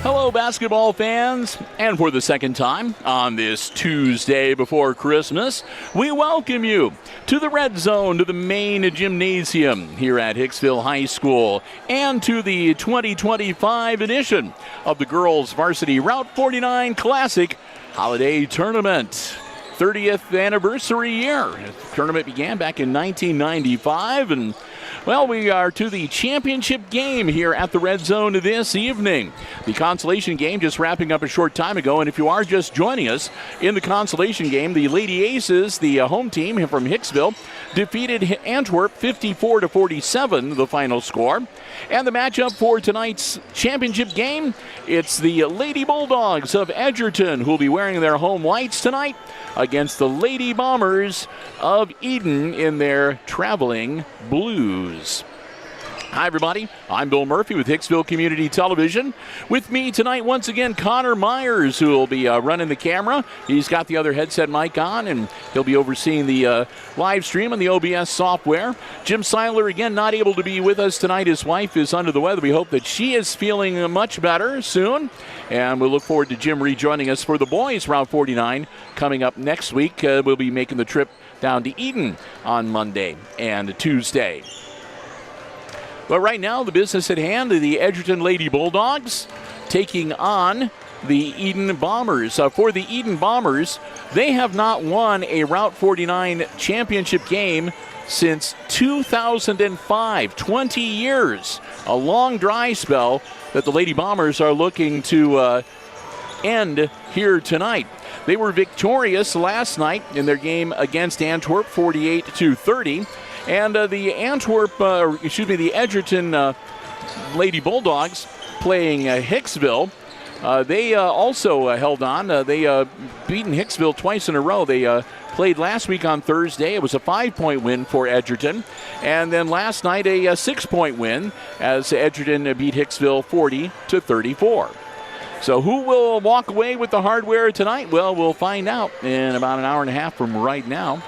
Hello, basketball fans, and for the second time on this Tuesday before Christmas, we welcome you to the Red Zone, to the main gymnasium here at Hicksville High School, and to the 2025 edition of the Girls Varsity Route 49 Classic Holiday Tournament. 30th anniversary year. The tournament began back in 1995, and well, we are to the championship game here at the Red Zone this evening. The consolation game just wrapping up a short time ago, and if you are just joining us in the consolation game, the Lady Aces, the home team from Hicksville, defeated Antwerp 54-47, the final score. And the matchup for tonight's championship game, it's the Lady Bulldogs of Edgerton, who will be wearing their home whites tonight, against the Lady Bombers of Edon in their traveling blues. Hi, everybody. I'm Bill Murphy with Hicksville Community Television. With me tonight, once again, Connor Myers, who will be running the camera. He's got the other headset mic on, and he'll be overseeing the live stream on the OBS software. Jim Seiler, again, not able to be with us tonight. His wife is under the weather. We hope that she is feeling much better soon. And we'll look forward to Jim rejoining us for the boys' Route 49 coming up next week. We'll be making the trip down to Edon on Monday and Tuesday. But right now, the business at hand, the Edgerton Lady Bulldogs taking on the Edon Bombers. For the Edon Bombers, they have not won a Route 49 championship game since 2005, 20 years. A long dry spell that the Lady Bombers are looking to end here tonight. They were victorious last night in their game against Antwerp, 48-30. And the Edgerton Lady Bulldogs playing Hicksville. They also held on. They beaten Hicksville twice in a row. They played last week on Thursday. It was a 5-point win for Edgerton. And then last night, a 6-point win as Edgerton beat Hicksville 40-34. So who will walk away with the hardware tonight? Well, we'll find out in about an hour and a half from right now.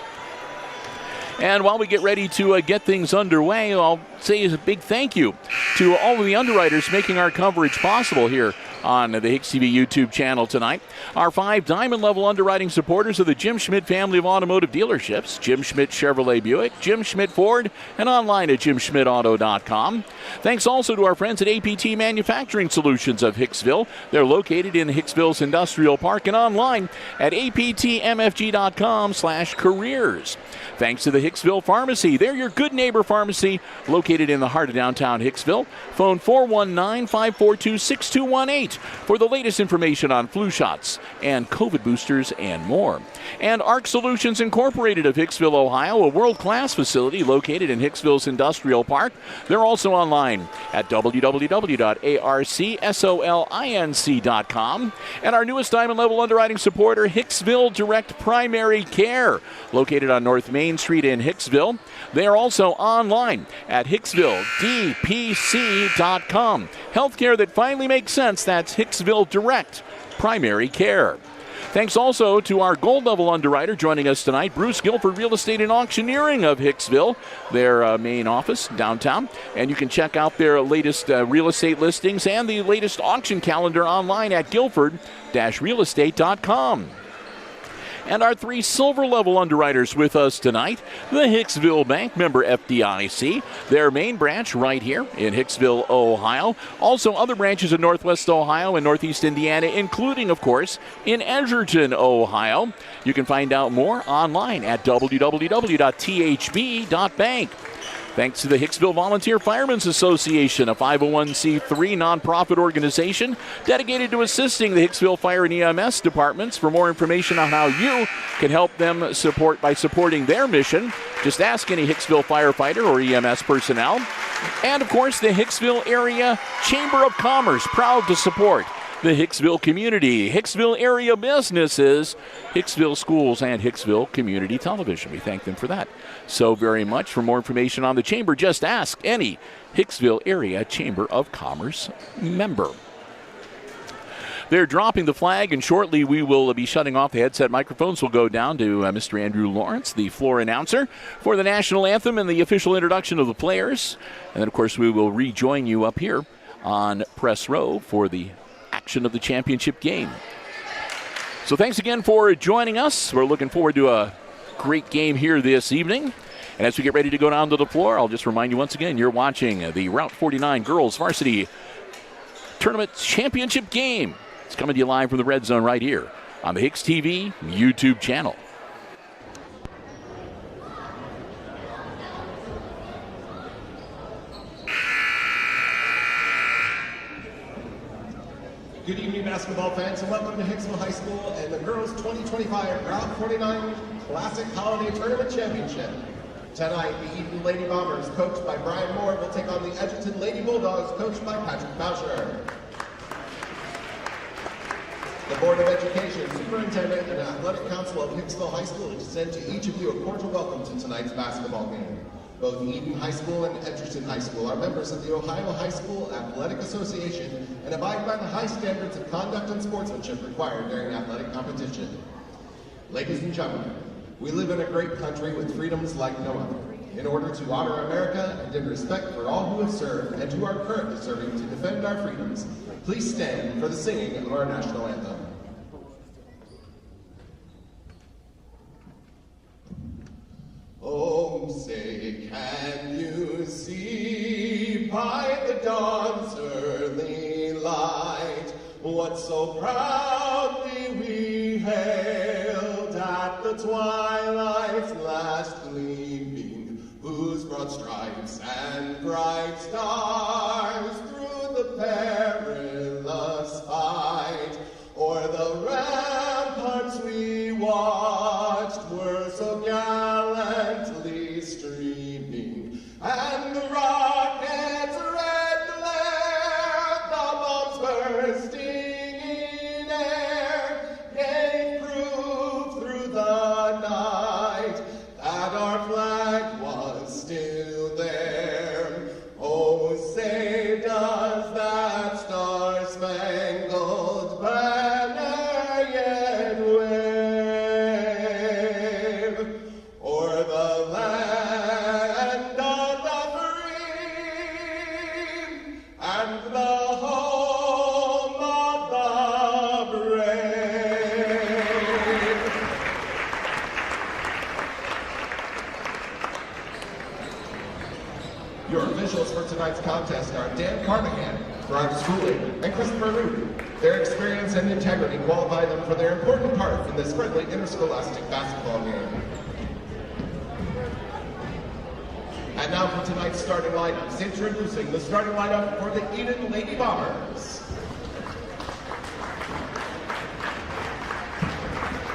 And while we get ready to get things underway, I'll say a big thank you to all of the underwriters making our coverage possible here on the HIX-TV YouTube channel tonight. Our 5 diamond-level underwriting supporters of the Jim Schmidt family of automotive dealerships, Jim Schmidt Chevrolet Buick, Jim Schmidt Ford, and online at jimschmidtauto.com. Thanks also to our friends at APT Manufacturing Solutions of Hicksville. They're located in Hicksville's Industrial Park and online at aptmfg.com/careers. Thanks to the Hicksville Pharmacy. They're your good neighbor pharmacy located in the heart of downtown Hicksville. Phone 419-542-6218 for the latest information on flu shots and COVID boosters and more. And ARC Solutions Incorporated of Hicksville, Ohio, a world-class facility located in Hicksville's Industrial Park. They're also online at www.arcsolinc.com. And our newest diamond-level underwriting supporter, Hicksville Direct Primary Care, located on North Main Street in Hicksville. They are also online at hicksvilledpc.com. Healthcare that finally makes sense. That's Hicksville Direct Primary Care. Thanks also to our gold-level underwriter joining us tonight, Bruce Guilford Real Estate and Auctioneering of Hicksville, their main office downtown. And you can check out their latest real estate listings and the latest auction calendar online at guilford-realestate.com. And our 3 silver-level underwriters with us tonight, the Hicksville Bank, member FDIC, their main branch right here in Hicksville, Ohio. Also other branches in Northwest Ohio and Northeast Indiana, including, of course, in Edgerton, Ohio. You can find out more online at www.thb.bank. Thanks to the Hicksville Volunteer Firemen's Association, a 501c3 nonprofit organization dedicated to assisting the Hicksville Fire and EMS departments. For more information on how you can help them by supporting their mission, just ask any Hicksville firefighter or EMS personnel. And, of course, the Hicksville Area Chamber of Commerce, proud to support the Hicksville community, Hicksville area businesses, Hicksville schools, and Hicksville Community Television. We thank them for that so very much. For more information on the Chamber, just ask any Hicksville area Chamber of Commerce member. They're dropping the flag, and shortly we will be shutting off the headset microphones. We'll go down to Mr. Andrew Lawrence, the floor announcer, for the national anthem and the official introduction of the players. And then, of course, we will rejoin you up here on Press Row for the action of the championship game. So thanks again for joining us. We're looking forward to a great game here this evening. And as we get ready to go down to the floor, I'll just remind you once again, you're watching the Route 49 Girls Varsity Tournament Championship game. It's coming to you live from the Red Zone right here on the HIX-TV YouTube channel. Good evening, basketball fans, and welcome to Hicksville High School and the Girls 2025 Route 49 Classic Holiday Tournament Championship. Tonight, the Edon Lady Bombers, coached by Brian Moore, will take on the Edgerton Lady Bulldogs, coached by Patrick Boucher. The Board of Education, Superintendent, and Athletic Council of Hicksville High School extend to each of you a cordial welcome to tonight's basketball game. Both Edon High School and Edgerton High School are members of the Ohio High School Athletic Association and abide by the high standards of conduct and sportsmanship required during athletic competition. Ladies and gentlemen, we live in a great country with freedoms like no other. In order to honor America and in respect for all who have served and who are currently serving to defend our freedoms, please stand for the singing of our national anthem. Oh, say, can you see by the dawn's early light what so proudly we hailed at the twilight's last gleaming, whose broad stripes and bright stars through the perilous fight o'er the ramparts we watched were so gallantly streaming, and the rockets' red glare, the bombs bursting in air, gave proof through the night that our flag was still there. Oh, say does that star-spangled banner yet wave o'er the land of the free and the home of the brave? Your officials for tonight's contest are Dan Carnahan, Brian Schooling, and Christopher Root. Their experience and integrity qualify them for their important part in this friendly interscholastic basketball game. And now for tonight's starting lineups, introducing the starting lineup for the Edon Lady Bombers.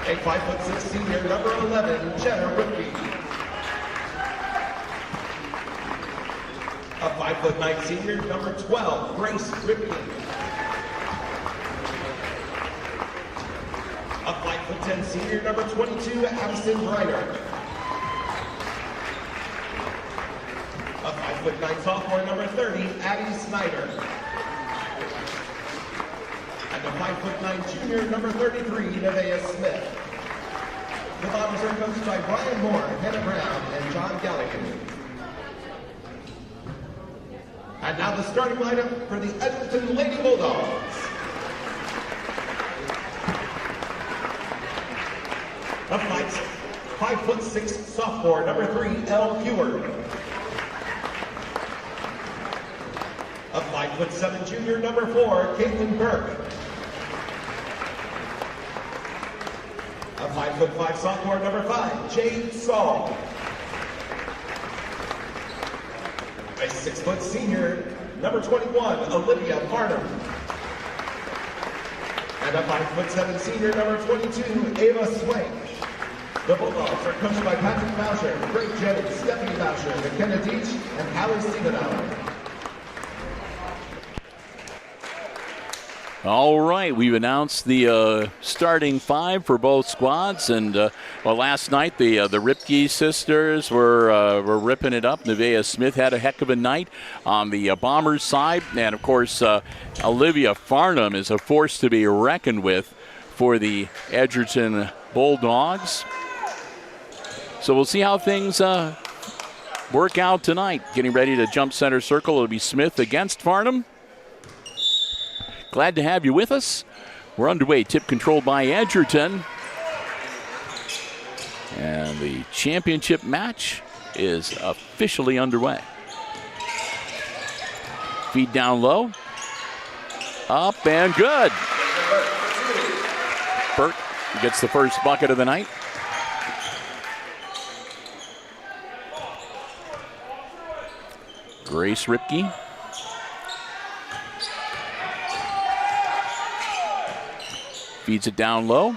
A 5'6" senior, number 11, Jenna Whitby. A 5'9" senior, number 12, Grace Ripken. A 5'10" senior, number 22, Addison Reiner. A 5'9" sophomore, number 30, Addie Snyder. And a 5'9" junior, number 33, Nevaeh Smith. The Bombers are coached by Brian Moore, Hannah Brown, and John Gallagher. And now the starting lineup for the Edgerton Lady Bulldogs. A 5'6" sophomore, number 3, Elle Heward. A 5'7" junior, number 4, Caitlin Burke. A 5'5" sophomore, number 5, Jade Saul. A 6' senior, number 21, Olivia Farnham. And a 5'7" senior, number 22, Ava Swank. The Bulldogs are coached by Patrick Boucher, Greg Jennings, Stephanie Boucher, McKenna Deach, and Hallie Stiebenauer. All right, we've announced the starting five for both squads, and well, last night the Ripke sisters were ripping it up. Nevaeh Smith had a heck of a night on the Bombers side, and of course Olivia Farnham is a force to be reckoned with for the Edgerton Bulldogs. So we'll see how things work out tonight. Getting ready to jump center circle, it'll be Smith against Farnham. Glad to have you with us. We're underway. Tip controlled by Edgerton. And the championship match is officially underway. Feed down low. Up and good. Burke gets the first bucket of the night. Grace Ripke. Feeds it down low.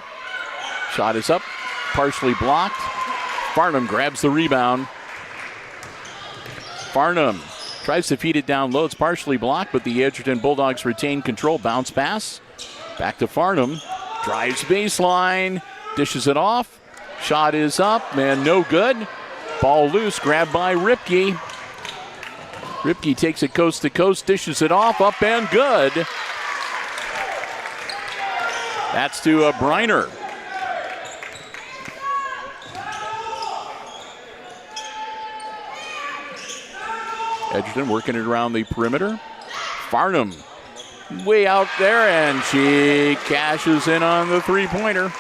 Shot is up, partially blocked. Farnham grabs the rebound. Farnham tries to feed it down low. It's partially blocked, but the Edgerton Bulldogs retain control. Bounce pass. Back to Farnham. Drives baseline. Dishes it off. Shot is up, and no good. Ball loose, grabbed by Ripke. Ripke takes it coast to coast, dishes it off, up and good. That's to Briner. Edgerton working it around the perimeter. Farnham way out there, and she cashes in on the three-pointer.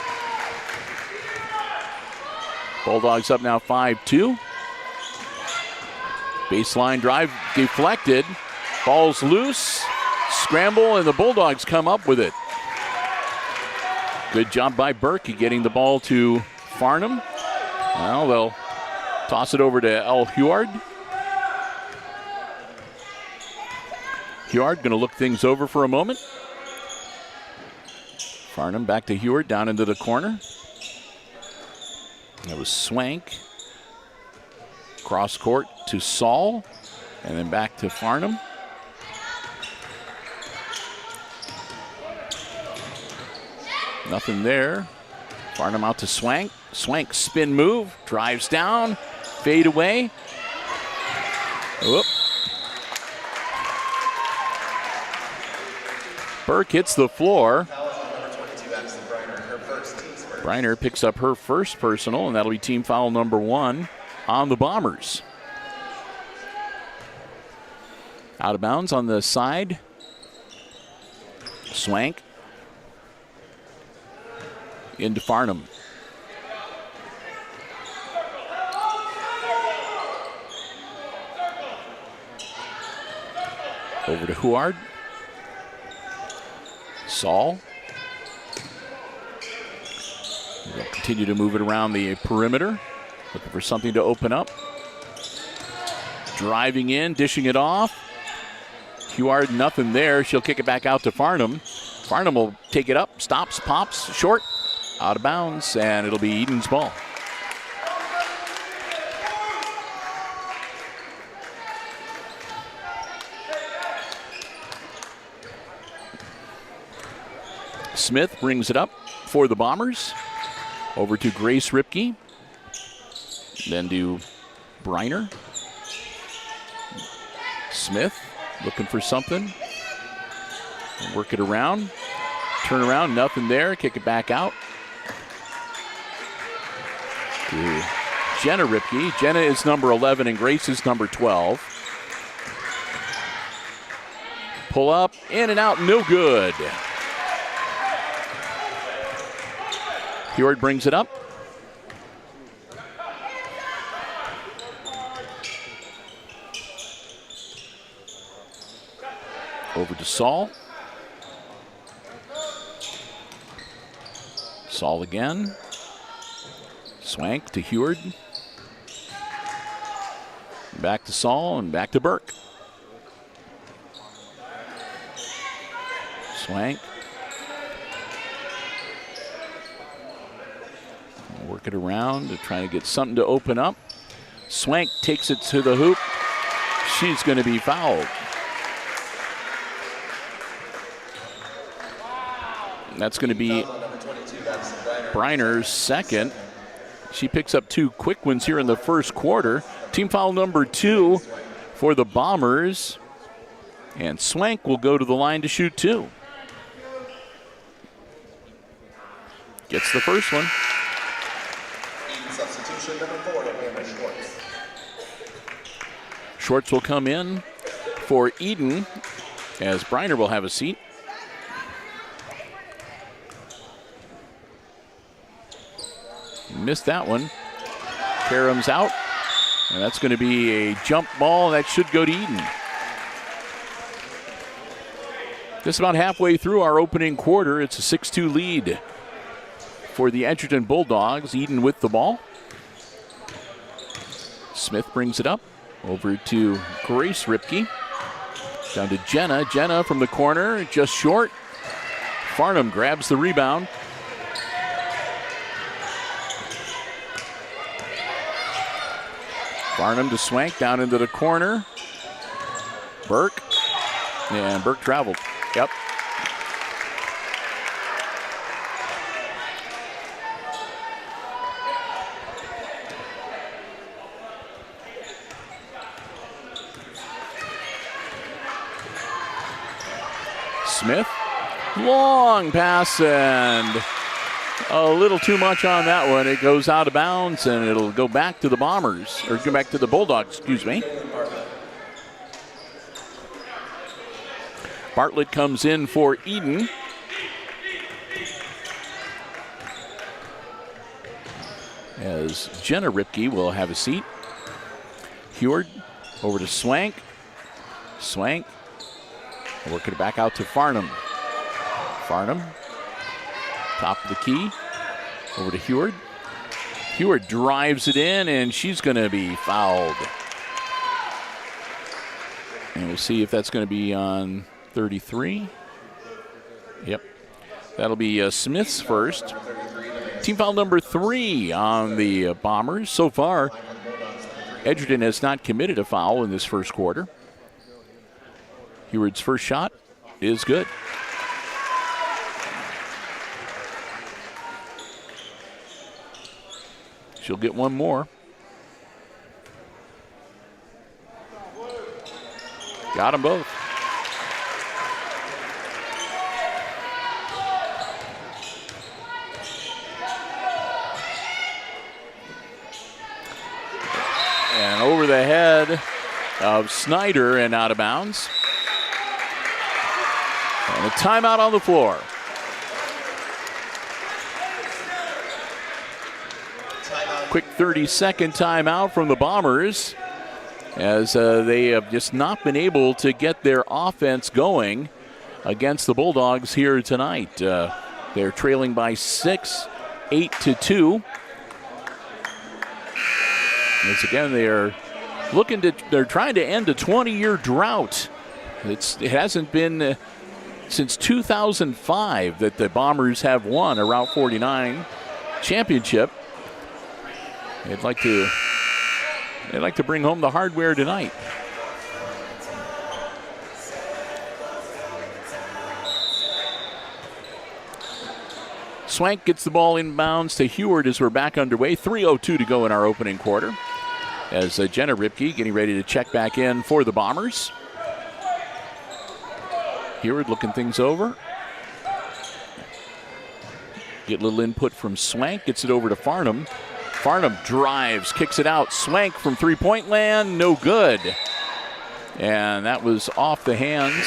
Bulldogs up now 5-2. Baseline drive deflected. Ball's loose. Scramble, and the Bulldogs come up with it. Good job by Berkey getting the ball to Farnham. Well, they'll toss it over to El Huard. Huard going to look things over for a moment. Farnham back to Huard, down into the corner. That was Swank. Cross court to Saul, and then back to Farnham. Nothing there. Farnham out to Swank. Swank spin move, drives down, fade away. Whoop. Burke hits the floor. Briner picks up her first personal, and that'll be team foul number 1 on the Bombers. Out of bounds on the side. Swank. Into Farnham. Over to Huard. Saul. They'll continue to move it around the perimeter. Looking for something to open up. Driving in, dishing it off. Huard, nothing there. She'll kick it back out to Farnham. Farnham will take it up, stops, pops, short, out of bounds, and it'll be Edon's ball. Smith brings it up for the Bombers. Over to Grace Ripke. Then to Briner. Smith looking for something. Work it around. Turn around, nothing there. Kick it back out. To Jenna Ripke. Jenna is number 11 and Grace is number 12. Pull up, in and out, no good. Huard brings it up. Over to Saul. Saul again. Swank to Huard. Back to Saul and back to Burke. Swank. Work it around to try to get something to open up. Swank takes it to the hoop. She's going to be fouled. That's going to be Briner's second. She picks up 2 quick ones here in the first quarter. Team foul number 2 for the Bombers. And Swank will go to the line to shoot 2. Gets the first one. Substitution number 4 to Hammer Schwartz. Schwartz will come in for Edon as Briner will have a seat. Missed that one. Karams out. And that's going to be a jump ball. That should go to Edon. Just about halfway through our opening quarter. It's a 6-2 lead for the Edgerton Bulldogs. Edon with the ball. Smith brings it up. Over to Grace Ripke. Down to Jenna. Jenna from the corner, just short. Farnham grabs the rebound. Farnham to Swank down into the corner. Burke. And Burke traveled. Yep. Smith, long pass and a little too much on that one. It goes out of bounds and it'll go back to the Bombers, or go back to the Bulldogs, excuse me. Bartlett comes in for Edon. As Jenna Ripke will have a seat. Heward over to Swank. Swank. Working it back out to Farnham. Farnham, top of the key, over to Heward. Heward drives it in, and she's going to be fouled. And we'll see if that's going to be on 33. Yep. That'll be Smith's first. Team foul number 3 on the Bombers. So far, Edgerton has not committed a foul in this first quarter. Heward's first shot is good. She'll get one more. Got them both. And over the head of Snyder and out of bounds. And a timeout on the floor. Quick 30-second timeout from the Bombers, as they have just not been able to get their offense going against the Bulldogs here tonight. They're trailing by 6, 8-2. Once again, they're trying to end a 20-year drought. It hasn't been since 2005 that the Bombers have won a Route 49 championship. They'd like to bring home the hardware tonight. Swank gets the ball inbounds to Heward as we're back underway. 3:02 to go in our opening quarter. As Jenna Ripke getting ready to check back in for the Bombers. Heward looking things over. Get a little input from Swank. Gets it over to Farnham. Farnham drives, kicks it out. Swank from three-point land, no good. And that was off the hands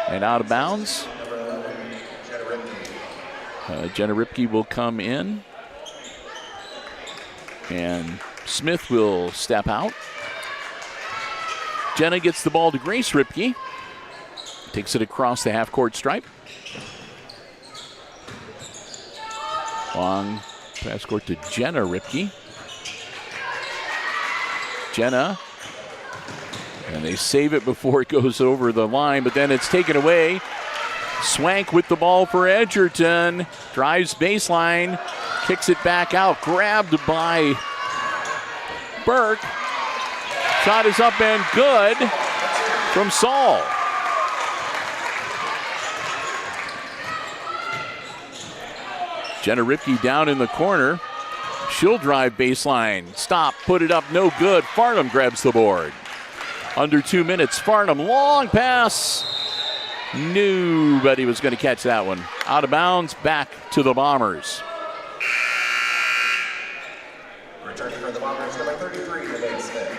and out of bounds. Jenna Ripke will come in. And Smith will step out. Jenna gets the ball to Grace Ripke. Takes it across the half-court stripe. Long pass court to Jenna Ripke. Jenna. And they save it before it goes over the line, but then it's taken away. Swank with the ball for Edgerton. Drives baseline. Kicks it back out. Grabbed by Burke. Shot is up and good from Saul. Jenna Ripke down in the corner. She'll drive baseline. Stop, put it up, no good. Farnham grabs the board. Under 2 minutes, Farnham, long pass. Nobody was going to catch that one. Out of bounds, back to the Bombers. Returning for the Bombers, number 33, Elaine Smith.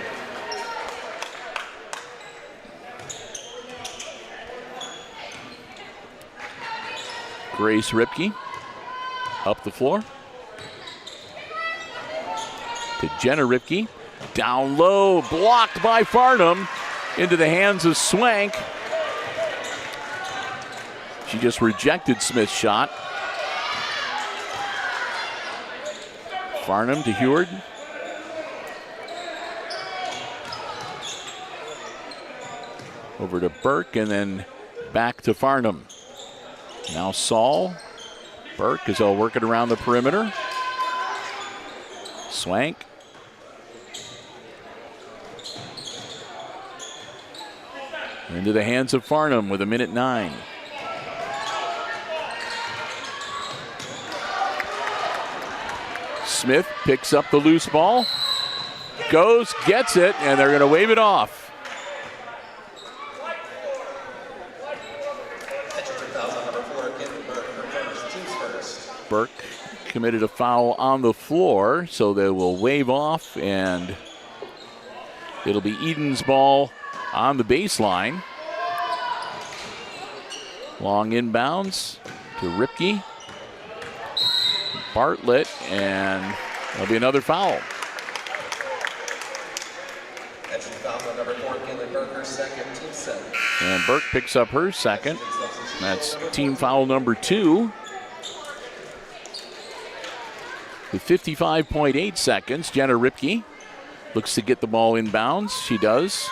Grace Ripke up the floor. to Jenna Ripke. Down low, blocked by Farnham. Into the hands of Swank. She just rejected Smith's shot. Farnham to Heward. Over to Burke and then back to Farnham. Now Saul. Burke is all working around the perimeter. Swank. Into the hands of Farnham with 1:09. Smith picks up the loose ball. Goes, gets it, and they're going to wave it off. Burke committed a foul on the floor, so they will wave off, and it'll be Edon's ball on the baseline. Long inbounds to Ripke. Bartlett, and there'll be another foul. That's foul number 4, Caitlin Burke, her second, team set. And Burke picks up her second. That's team foul number 2. With 55.8 seconds, Jenna Ripke looks to get the ball inbounds. She does.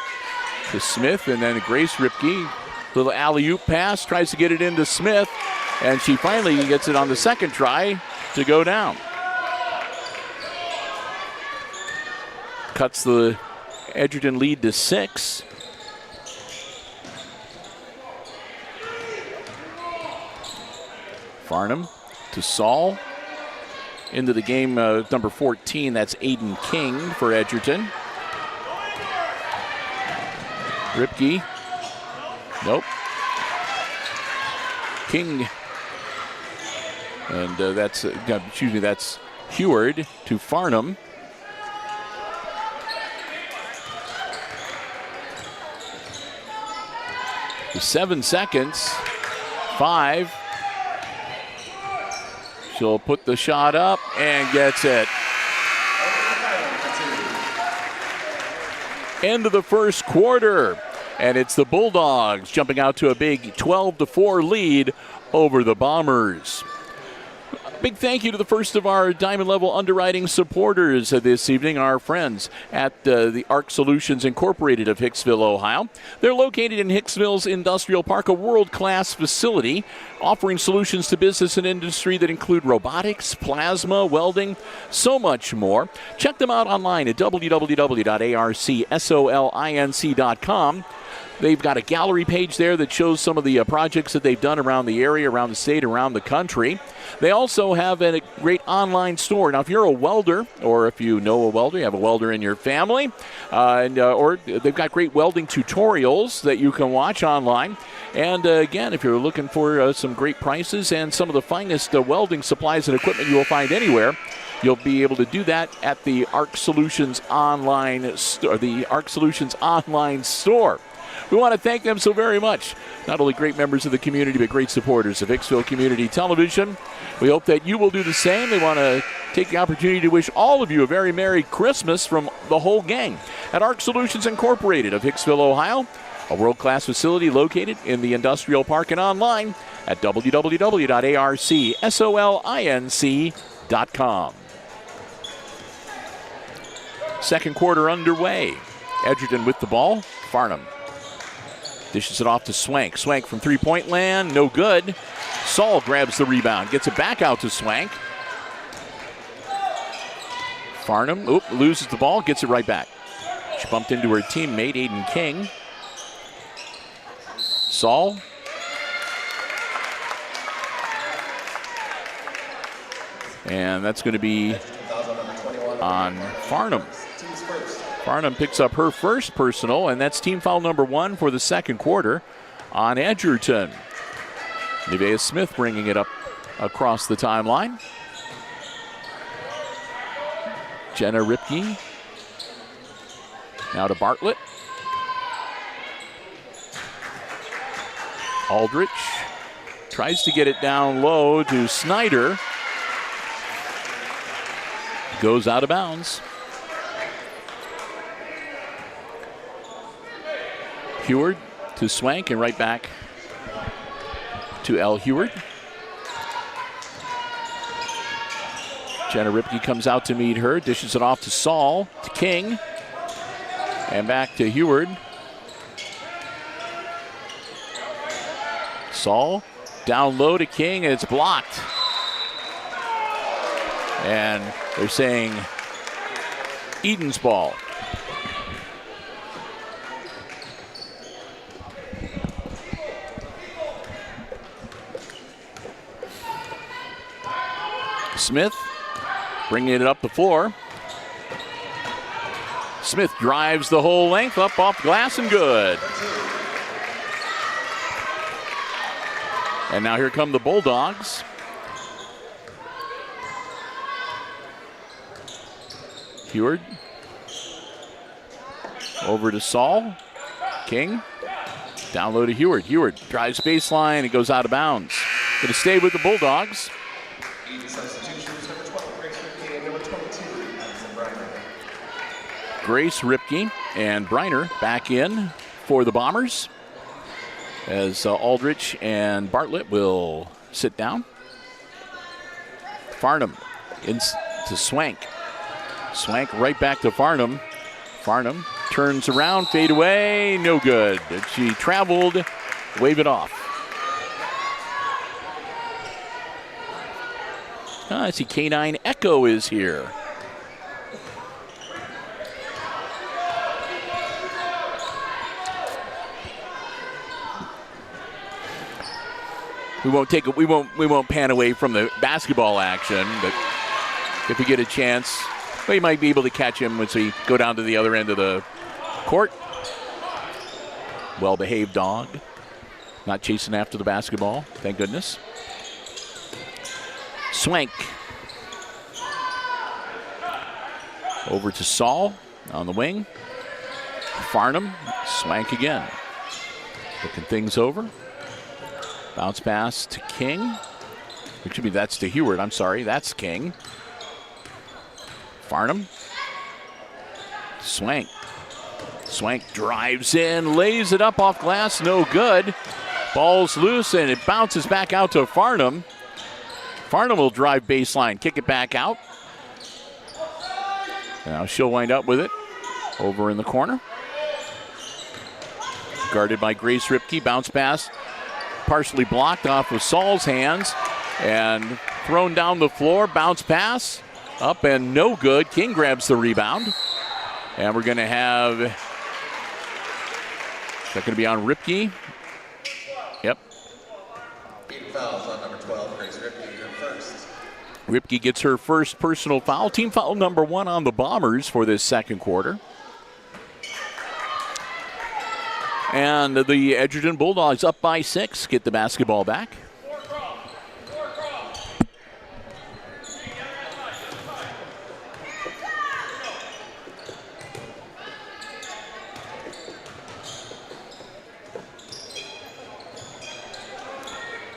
To Smith, and then Grace Ripke. Little alley-oop pass, tries to get it into Smith, and she finally gets it on the second try to go down. Cuts the Edgerton lead to 6. Farnham to Saul. Into the game, number 14, that's Aiden King for Edgerton. Ripke. Nope. King. And that's Heward to Farnham. To 7 seconds. 5. She'll put the shot up and gets it. End of the first quarter. And it's the Bulldogs jumping out to a big 12-4 lead over the Bombers. Big thank you to the first of our Diamond Level underwriting supporters this evening, our friends at the ARC Solutions Incorporated of Hicksville, Ohio. They're located in Hicksville's Industrial Park, a world-class facility offering solutions to business and industry that include robotics, plasma, welding, so much more. Check them out online at www.arcsolinc.com. They've got a gallery page there that shows some of the projects that they've done around the area, around the state, around the country. They also have a great online store. Now, if you're a welder, or if you know a welder, you have a welder in your family, or they've got great welding tutorials that you can watch online. And again, if you're looking for some great prices and some of the finest welding supplies and equipment you will find anywhere, you'll be able to do that at the ARC Solutions online store. We want to thank them so very much. Not only great members of the community, but great supporters of Hicksville Community Television. We hope that you will do the same. They want to take the opportunity to wish all of you a very Merry Christmas from the whole gang at ARC Solutions Incorporated of Hicksville, Ohio, a world-class facility located in the Industrial Park and online at www.arcsolinc.com. Second quarter underway. Edgerton with the ball. Farnham dishes it off to Swank. Swank from three-point land, no good. Saul grabs the rebound, gets it back out to Swank. Farnham, loses the ball, gets it right back. She bumped into her teammate, Aiden King. Saul. And that's going to be on Farnham. Farnham picks up her first personal, and that's team foul number 1 for the second quarter on Edgerton. Nevaeh Smith bringing it up across the timeline. Jenna Ripke. Now to Bartlett. Aldrich tries to get it down low to Snyder. Goes out of bounds. Heward to Swank and right back to L. Heward. Jenna Ripke comes out to meet her, dishes it off to Saul, to King, and back to Heward. Saul down low to King, and it's blocked. And they're saying Edon's ball. Smith bringing it up the floor. Smith drives the whole length up off glass and good. And now here come the Bulldogs. Heward over to Saul. King down low to Heward. Heward drives baseline and goes out of bounds. Going to stay with the Bulldogs. Grace Ripke and Briner back in for the Bombers as Aldrich and Bartlett will sit down. Farnham into Swank. Swank right back to Farnham. Farnham turns around, fade away, no good. She traveled, wave it off. I see K9 Echo is here. We won't pan away from the basketball action, but if we get a chance, we might be able to catch him once we go down to the other end of the court. Well-behaved dog, not chasing after the basketball, thank goodness. Swank over to Saul on the wing. Farnham, Swank again. Looking things over. Bounce pass to King. That's to Heward, I'm sorry, that's King. Farnham. Swank. Swank drives in, lays it up off glass, no good. Ball's loose and it bounces back out to Farnham. Farnham will drive baseline, kick it back out. Now she'll wind up with it over in the corner. Guarded by Grace Ripke, bounce pass. Partially blocked off of Saul's hands and thrown down the floor. Bounce pass up and no good. King grabs the rebound. And we're going to have, is that going to be on Ripke? Yep. 8 fouls on number 12, Grace Ripke, her first. Ripke gets her first personal foul. Team foul number 1 on the Bombers for this second quarter. And the Edgerton Bulldogs up by 6, get the basketball back.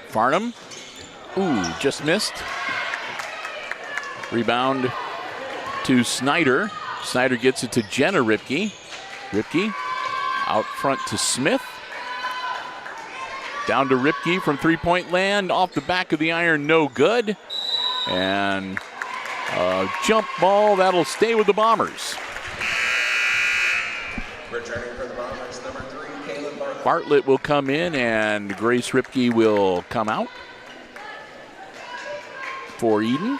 Farnham, just missed. Rebound to Snyder. Snyder gets it to Jenna Ripke. Ripke out front to Smith. Down to Ripke from three-point land. Off the back of the iron, no good. And a jump ball, that'll stay with the Bombers. Returning for the Bombers, number 3, Caleb Bartlett. Bartlett will come in and Grace Ripke will come out for Edon.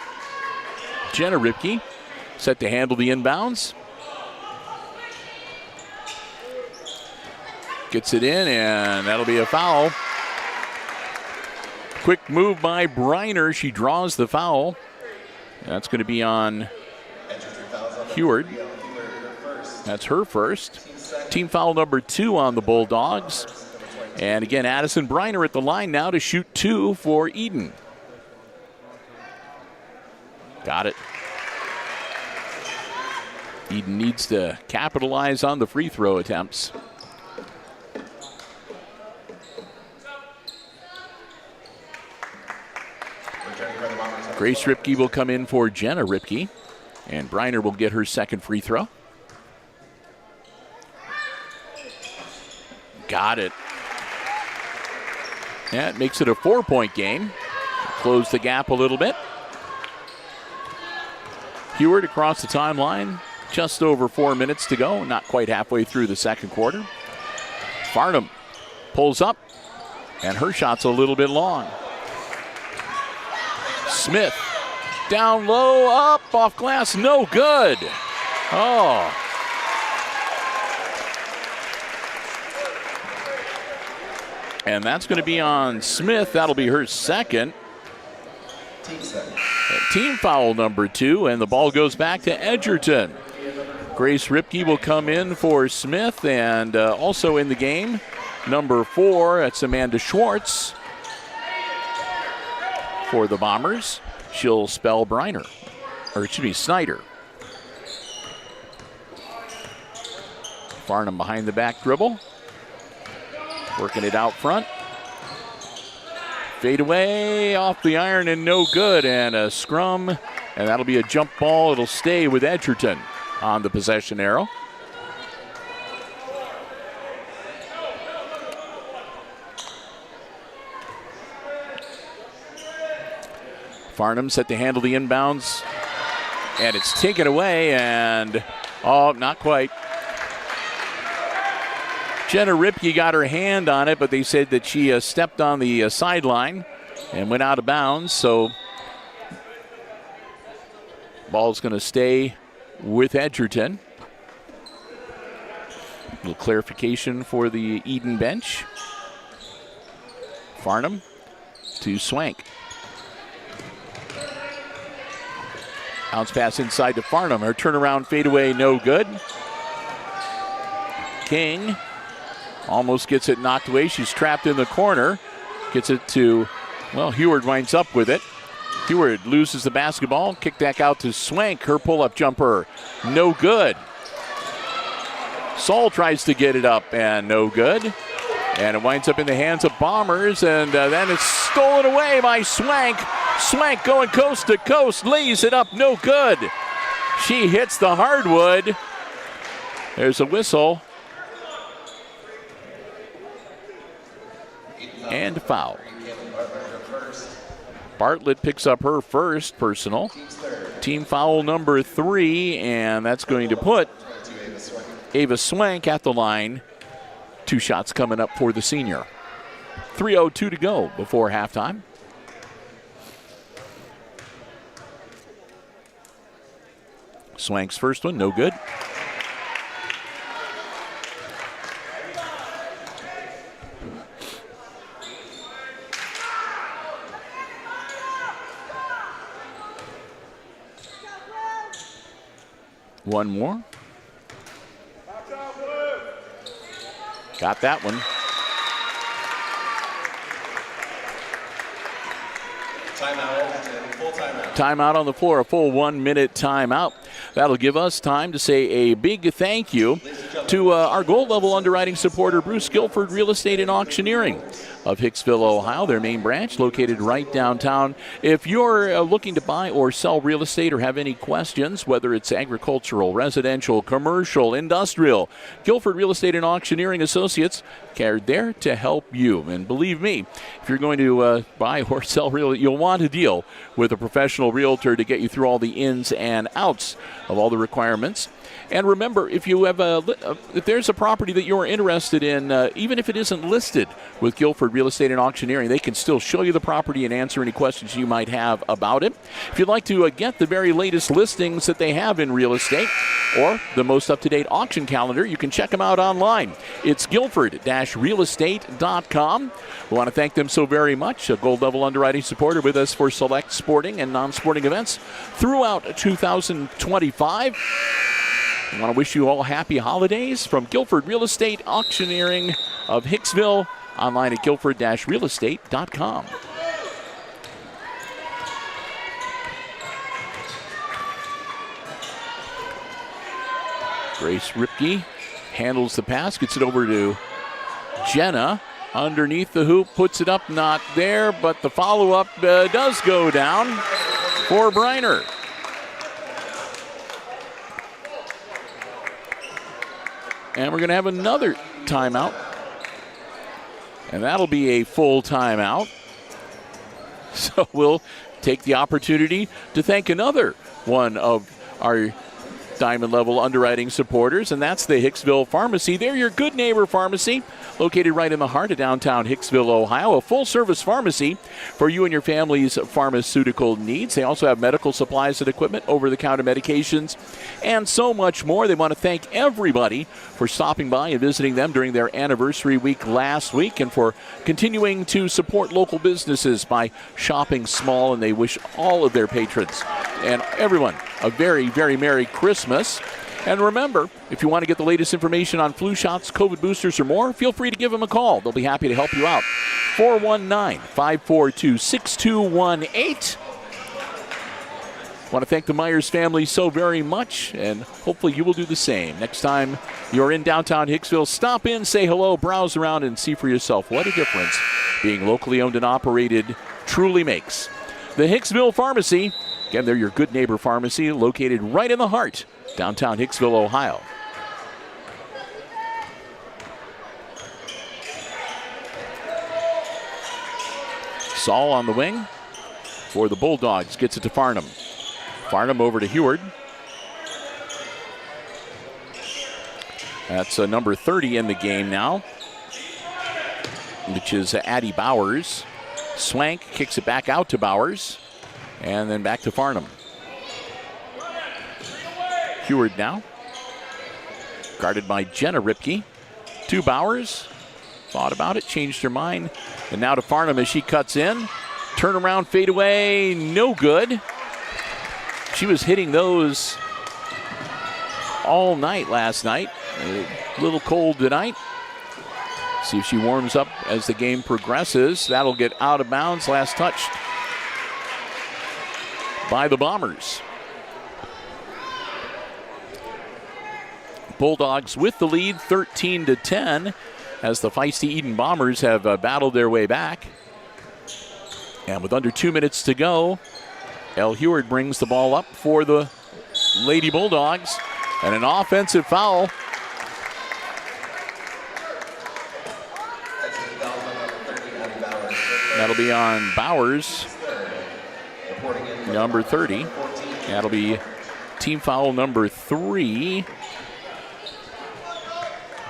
Jenna Ripke set to handle the inbounds. Gets it in, and that'll be a foul. Quick move by Briner. She draws the foul. That's going to be on Heward. That's her first. Team foul number 2 on the Bulldogs. And again, Addison Briner at the line now to shoot 2 for Edon. Got it. Edon needs to capitalize on the free throw attempts. Grace Ripke will come in for Jenna Ripke, and Briner will get her second free throw. Got it. Yeah, it makes it a 4-point game. Close the gap a little bit. Heward across the timeline. Just over 4 minutes to go. Not quite halfway through the second quarter. Farnham pulls up, and her shot's a little bit long. Smith down low, up, off glass, no good. Oh. And that's going to be on Smith. That'll be her second. Team foul number 2, and the ball goes back to Edgerton. Grace Ripke will come in for Smith, and also in the game, number 4, that's Amanda Schwartz for the Bombers. She'll spell Snyder. Farnham behind the back dribble. Working it out front. Fade away off the iron and no good. And a scrum, and that'll be a jump ball. It'll stay with Edgerton on the possession arrow. Farnham set to handle the inbounds, and it's taken away, and not quite. Jenna Ripke got her hand on it, but they said that she stepped on the sideline and went out of bounds, so ball's going to stay with Edgerton. A little clarification for the Edon bench. Farnham to Swank. Bounce pass inside to Farnham. Her turnaround fadeaway, no good. King almost gets it knocked away. She's trapped in the corner. Gets it to, Heward winds up with it. Heward loses the basketball. Kick back out to Swank. Her pull-up jumper, no good. Saul tries to get it up, and no good. And it winds up in the hands of Bombers, and then it's stolen away by Swank. Swank going coast to coast, lays it up, no good. She hits the hardwood. There's a whistle. And a foul. Bartlett picks up her first personal. Team foul number 3, and that's going to put Ava Swank at the line. 2 shots coming up for the senior. 3:02 to go before halftime. Swank's first one, no good. One more. Got that one. Timeout. Full timeout. Timeout on the floor, a full 1 minute timeout. That'll give us time to say a big thank you to our gold level underwriting supporter, Bruce Guilford Real Estate and Auctioneering of Hicksville, Ohio, their main branch located right downtown. If you're looking to buy or sell real estate or have any questions, whether it's agricultural, residential, commercial, industrial, Guilford Real Estate and Auctioneering Associates are there to help you. And believe me, if you're going to buy or sell real estate, you'll want to deal with a professional realtor to get you through all the ins and outs of all the requirements. And remember, if you have if there's a property that you're interested in, even if it isn't listed with Guilford Real Estate and Auctioneering, they can still show you the property and answer any questions you might have about it. If you'd like to get the very latest listings that they have in real estate or the most up-to-date auction calendar, you can check them out online. It's Guilford-realestate.com. We want to thank them so very much. A gold level underwriting supporter with us for select sporting and non-sporting events throughout 2025. I want to wish you all happy holidays from Guilford Real Estate Auctioneering of Hicksville, online at guilford-realestate.com. Grace Ripke handles the pass, gets it over to Jenna. Underneath the hoop, puts it up, not there, but the follow-up does go down for Briner. And we're going to have another timeout And that'll be a full timeout. So we'll take the opportunity to thank another one of our Diamond Level underwriting supporters, and that's the Hicksville Pharmacy. They're your good neighbor pharmacy, located right in the heart of downtown Hicksville, Ohio. A full-service pharmacy for you and your family's pharmaceutical needs. They also have medical supplies and equipment, over-the-counter medications, and so much more. They want to thank everybody for stopping by and visiting them during their anniversary week last week, and for continuing to support local businesses by shopping small. And they wish all of their patrons and everyone a very, very Merry Christmas. And remember, if you want to get the latest information on flu shots, COVID boosters, or more, feel free to give them a call. They'll be happy to help you out. 419-542-6218. Want to thank the Myers family so very much, and hopefully you will do the same. Next time you're in downtown Hicksville, stop in, say hello, browse around, and see for yourself what a difference being locally owned and operated truly makes. The Hicksville Pharmacy, again, they're your good neighbor pharmacy, located right in the heart, downtown Hicksville, Ohio. Saul on the wing for the Bulldogs, gets it to Farnham. Farnham over to Heward. That's number 30 in the game now, which is Addie Bowers. Swank kicks it back out to Bowers, and then back to Farnham. Heward now, guarded by Jenna Ripke. To Bowers, thought about it, changed her mind, and now to Farnham as she cuts in. Turnaround fadeaway, no good. She was hitting those all night last night. A little cold tonight. See if she warms up as the game progresses. That'll get out of bounds. Last touch by the Bombers. Bulldogs with the lead, 13-10, as the feisty Edon Bombers have battled their way back. And with under 2 minutes to go, El Heward brings the ball up for the Lady Bulldogs, and an offensive foul. That'll be on Bowers, number 30. That'll be team foul number 3.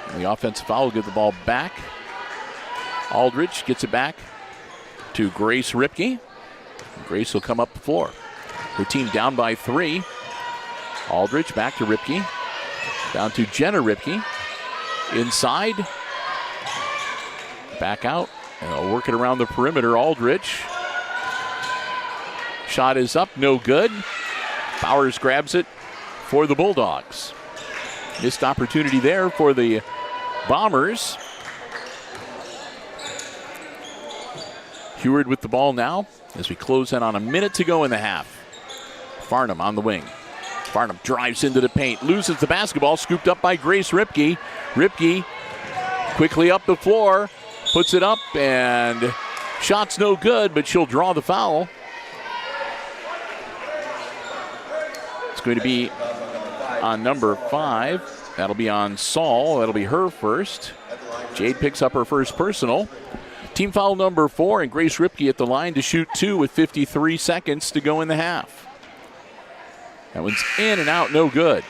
And the offensive foul will give the ball back. Aldrich gets it back to Grace Ripke. Grace will come up the floor. Her team down by 3. Aldrich back to Ripke. Down to Jenna Ripke. Inside. Back out. And they'll work it around the perimeter. Aldrich. Shot is up, no good. Bowers grabs it for the Bulldogs. Missed opportunity there for the Bombers. Heward with the ball now as we close in on a minute to go in the half. Farnham on the wing. Farnham drives into the paint, loses the basketball, scooped up by Grace Ripke. Ripke quickly up the floor, puts it up, and shot's no good, but she'll draw the foul. It's going to be on number 5. That'll be on Saul. That'll be her first. Jade picks up her first personal. Team foul number 4, and Grace Ripke at the line to shoot 2 with 53 seconds to go in the half. That one's in and out, no good.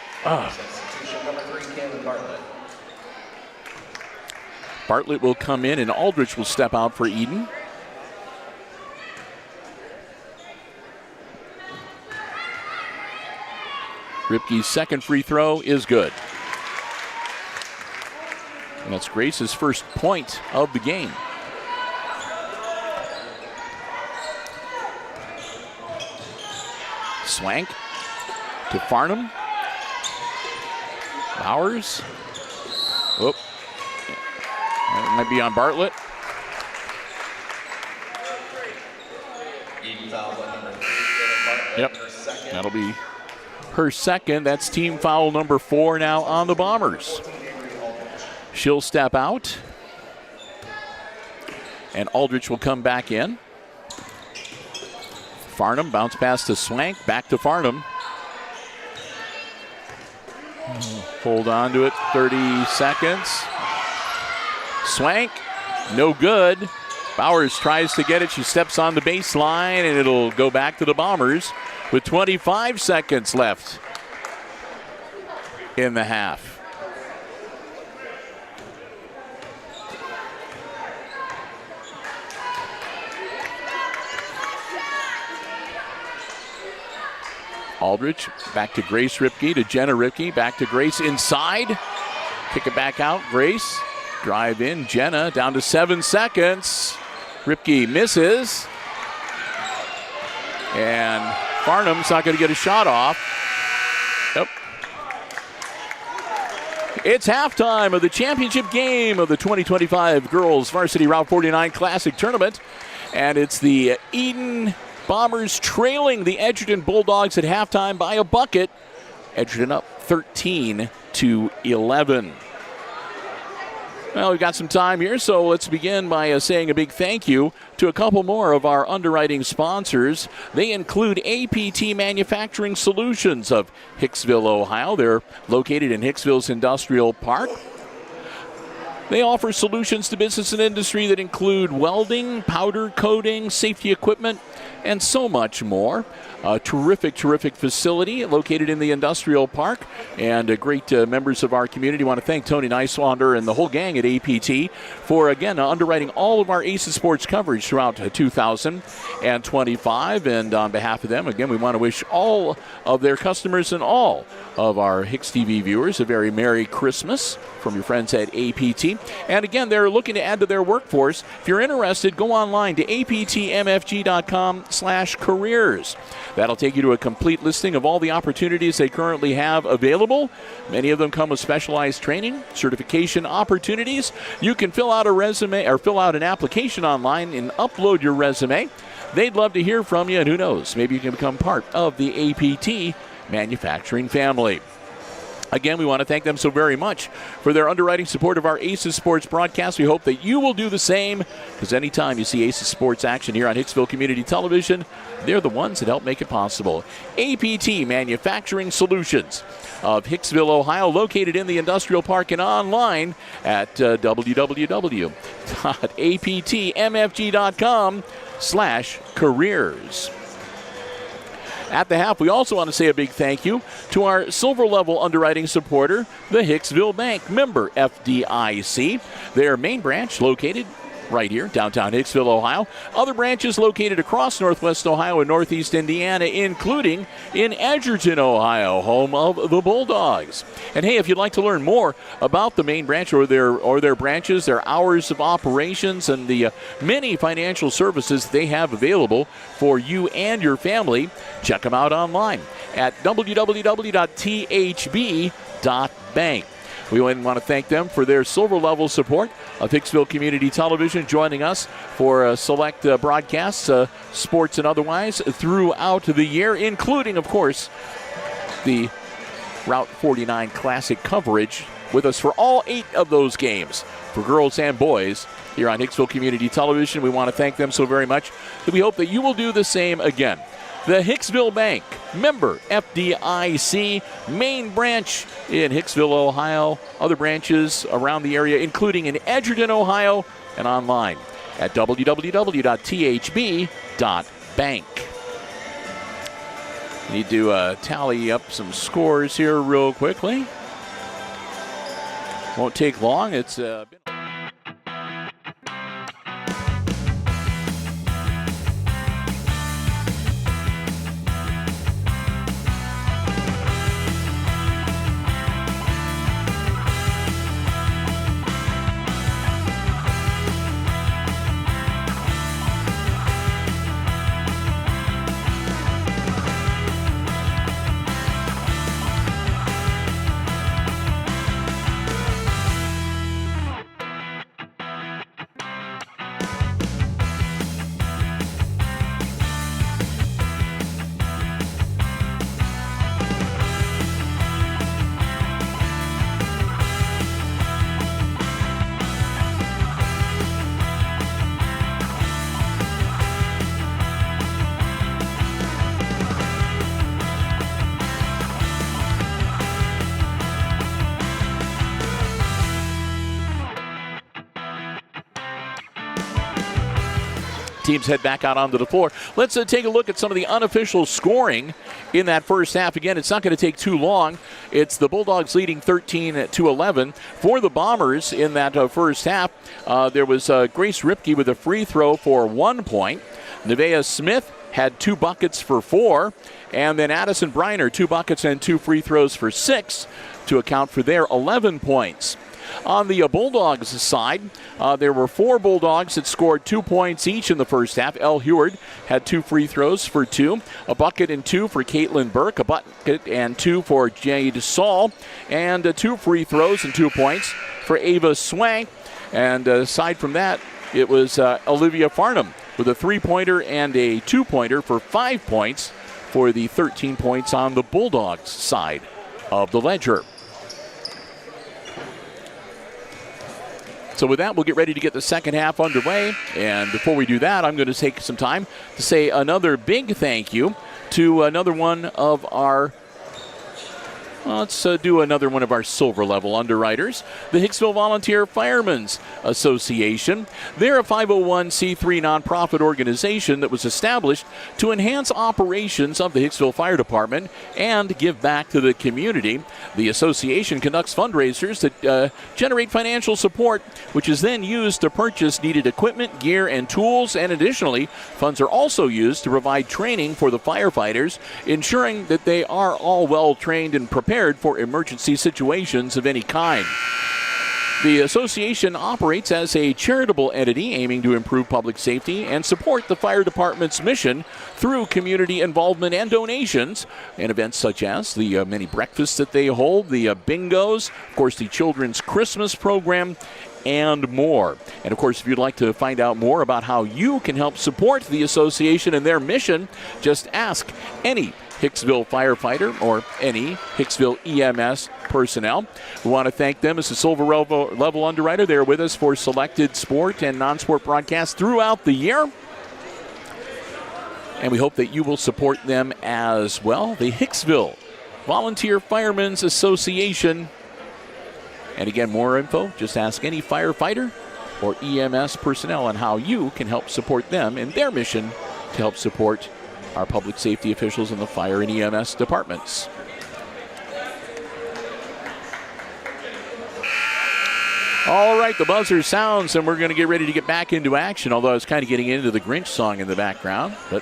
Bartlett will come in, and Aldrich will step out for Edon. Ripke's second free throw is good. And that's Grace's first point of the game. Swank to Farnham. Bowers. Whoop. That might be on Bartlett. Yep. That'll be her second. That's team foul number 4 now on the Bombers. She'll step out. And Aldrich will come back in. Farnham, bounce pass to Swank, back to Farnham. Hold on to it, 30 seconds. Swank No good. Bowers tries to get it. She steps on the baseline, and it'll go back to the Bombers with 25 seconds left in the half. Aldrich back to Grace Ripke, to Jenna Ripke, back to Grace inside. Kick it back out, Grace. Drive in, Jenna down to 7 seconds. Ripke misses. And Farnham's not going to get a shot off. Yep. It's halftime of the championship game of the 2025 Girls Varsity Route 49 Classic Tournament. And it's the Edon Bombers trailing the Edgerton Bulldogs at halftime by a bucket. Edgerton up 13-11. Well, we've got some time here, so let's begin by saying a big thank you to a couple more of our underwriting sponsors. They include APT Manufacturing Solutions of Hicksville, Ohio. They're located in Hicksville's Industrial Park. They offer solutions to business and industry that include welding, powder coating, safety equipment, and so much more. A terrific facility located in the industrial park, and great members of our community. Want to thank Tony Neiswander and the whole gang at APT for, again, underwriting all of our Aces Sports coverage throughout 2025. And on behalf of them, again, we want to wish all of their customers and all of our HIX-TV viewers a very Merry Christmas from your friends at APT. And again, they're looking to add to their workforce. If you're interested, go online to aptmfg.com/careers. That'll take you to a complete listing of all the opportunities they currently have available. Many of them come with specialized training, certification opportunities. You can fill out a resume or fill out an application online and upload your resume. They'd love to hear from you, and who knows, maybe you can become part of the APT manufacturing family. Again, we want to thank them so very much for their underwriting support of our Aces Sports broadcast. We hope that you will do the same, because anytime you see Aces Sports action here on Hicksville Community Television, they're the ones that help make it possible. APT Manufacturing Solutions of Hicksville, Ohio, located in the Industrial Park and online at www.aptmfg.com/careers. At the half, we also want to say a big thank you to our silver level underwriting supporter, the Hicksville Bank, member FDIC. Their main branch located right here, downtown Hicksville, Ohio. Other branches located across Northwest Ohio and Northeast Indiana, including in Edgerton, Ohio, home of the Bulldogs. And hey, if you'd like to learn more about the main branch or their branches, their hours of operations, and the many financial services they have available for you and your family, check them out online at www.thb.bank. We want to thank them for their silver level support of Hicksville Community Television, joining us for select broadcasts, sports and otherwise, throughout the year, including, of course, the Route 49 Classic coverage with us for all 8 of those games for girls and boys here on Hicksville Community Television. We want to thank them so very much that we hope that you will do the same again. The Hicksville Bank, member FDIC, main branch in Hicksville, Ohio. Other branches around the area, including in Edgerton, Ohio, and online at www.thb.bank. Need to tally up some scores here real quickly. Won't take long. It's been Teams head back out onto the floor. Let's take a look at some of the unofficial scoring in that first half. Again, it's not going to take too long. It's the Bulldogs leading 13-11. For the Bombers in that first half, there was Grace Ripke with a free throw for 1 point. Nevaeh Smith had 2 buckets for 4. And then Addison Briner, 2 buckets and 2 free throws for 6 to account for their 11 points. On the Bulldogs side, there were 4 Bulldogs that scored 2 points each in the first half. Elle Heward had 2 free throws for 2, a bucket and 2 for Caitlin Burke, a bucket and 2 for Jade Saul, and 2 free throws and 2 points for Ava Swank. And aside from that, it was Olivia Farnham with a 3-pointer and a 2-pointer for 5 points for the 13 points on the Bulldogs side of the ledger. So with that, we'll get ready to get the second half underway. And before we do that, I'm going to take some time to say another big thank you to another one of our let's do another one of our silver level underwriters, the Hicksville Volunteer Firemen's Association. They're a 501c3 nonprofit organization that was established to enhance operations of the Hicksville Fire Department and give back to the community. The association conducts fundraisers that generate financial support, which is then used to purchase needed equipment, gear, and tools. And additionally, funds are also used to provide training for the firefighters, ensuring that they are all well trained and prepared for emergency situations of any kind. The association operates as a charitable entity aiming to improve public safety and support the fire department's mission through community involvement and donations, and events such as the many breakfasts that they hold, the bingos, of course the children's Christmas program, and more. And of course, if you'd like to find out more about how you can help support the association and their mission, just ask any Hicksville firefighter or any Hicksville EMS personnel. We want to thank them as a silver level underwriter. They're with us for selected sport and non-sport broadcasts throughout the year. And we hope that you will support them as well. The Hicksville Volunteer Firemen's Association. And again, more info, just ask any firefighter or EMS personnel on how you can help support them in their mission to help support our public safety officials in the fire and EMS departments. All right, the buzzer sounds, and we're going to get ready to get back into action, although I was kind of getting into the Grinch song in the background. But,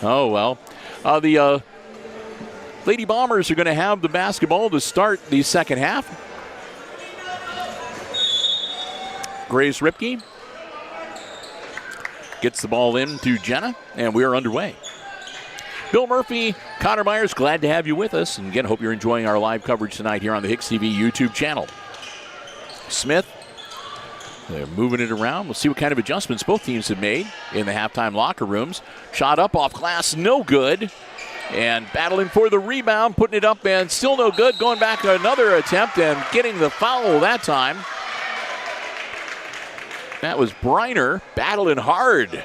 oh well. The Lady Bombers are going to have the basketball to start the second half. Grace Ripke gets the ball in to Jenna, and we are underway. Bill Murphy, Connor Myers, glad to have you with us. And again, hope you're enjoying our live coverage tonight here on the HIX-TV YouTube channel. Smith, they're moving it around. We'll see what kind of adjustments both teams have made in the halftime locker rooms. Shot up off glass, no good. And battling for the rebound, putting it up and still no good. Going back to another attempt and getting the foul that time. That was Briner battling hard.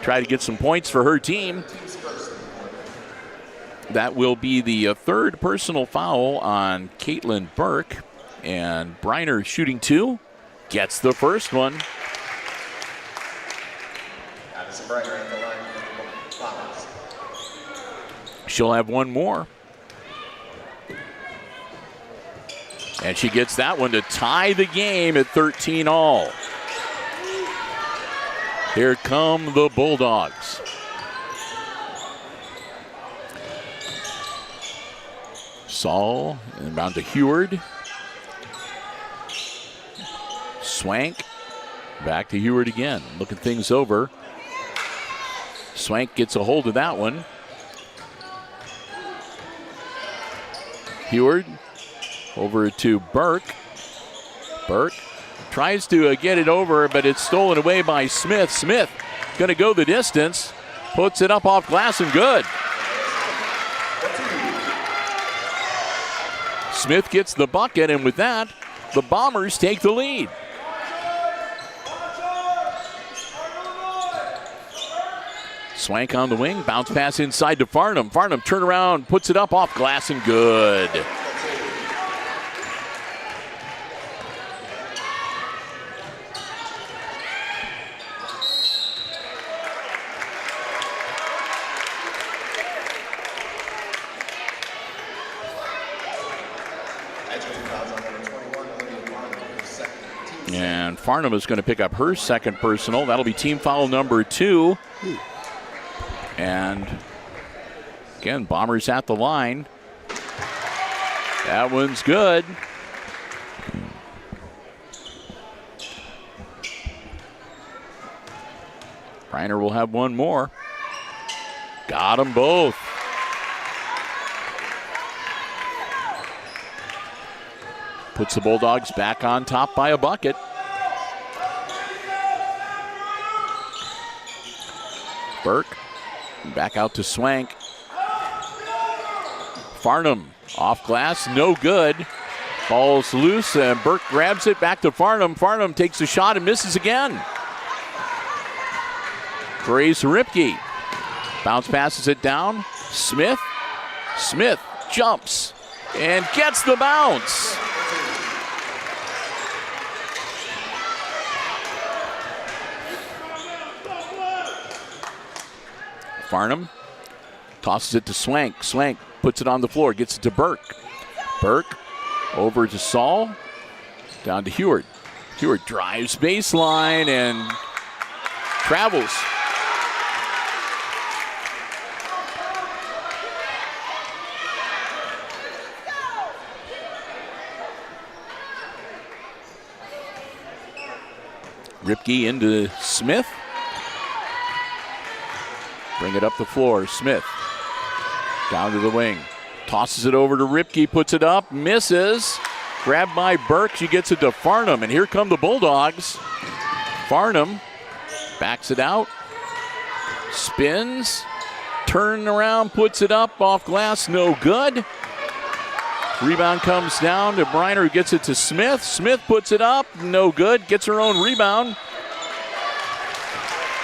Try to get some points for her team. That will be the third personal foul on Caitlin Burke. And Briner shooting 2. Gets the first one. Addison Briner at the line. Fouls. She'll have one more. And she gets that one to tie the game at 13 all. Here come the Bulldogs. Saul and down to Heward. Swank back to Heward again, looking things over. Swank gets a hold of that one. Heward over to Burke. Burke tries to get it over, but it's stolen away by Smith. Smith going to go the distance, puts it up off glass and good. Smith gets the bucket, and with that, the Bombers take the lead. Swank on the wing, bounce pass inside to Farnham. Farnham turn around, puts it up off glass and good. Farnham is going to pick up her second personal. That'll be team foul number 2. And again, Bombers at the line. That one's good. Reiner will have one more. Got them both. Puts the Bulldogs back on top by a bucket. Burke back out to Swank. Farnham off glass, no good. Ball's loose and Burke grabs it back to Farnham. Farnham takes a shot and misses again. Grace Ripke bounce passes it down. Smith jumps and gets the bounce. Farnham tosses it to Swank. Swank puts it on the floor, gets it to Burke. Burke over to Saul, down to Heward. Heward drives baseline and travels. Ripke into Smith. Bring it up the floor. Smith down to the wing. Tosses it over to Ripke, puts it up, misses. Grabbed by Burke, she gets it to Farnham, and here come the Bulldogs. Farnham backs it out, spins, turn around, puts it up, off glass, no good. Rebound comes down to Briner, who gets it to Smith. Smith puts it up, no good, gets her own rebound.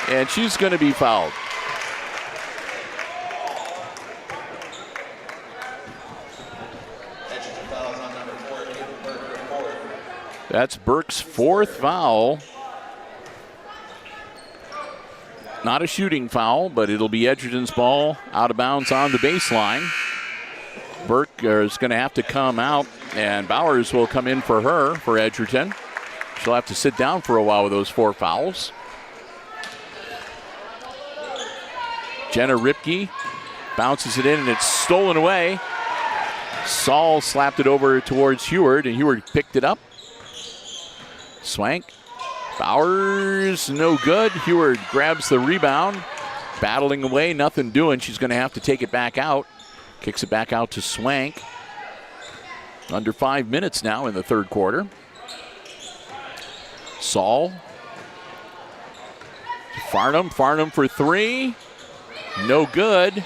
And she's going to be fouled. That's Burke's 4th foul. Not a shooting foul, but it'll be Edgerton's ball out of bounds on the baseline. Burke is going to have to come out, and Bowers will come in for her, for Edgerton. She'll have to sit down for a while with those 4 fouls. Jenna Ripke bounces it in, and it's stolen away. Saul slapped it over towards Heward, and Heward picked it up. Swank. Bowers, no good. Heward grabs the rebound. Battling away, nothing doing. She's going to have to take it back out. Kicks it back out to Swank. Under 5 minutes now in the third quarter. Saul. Farnham. Farnham for 3. No good.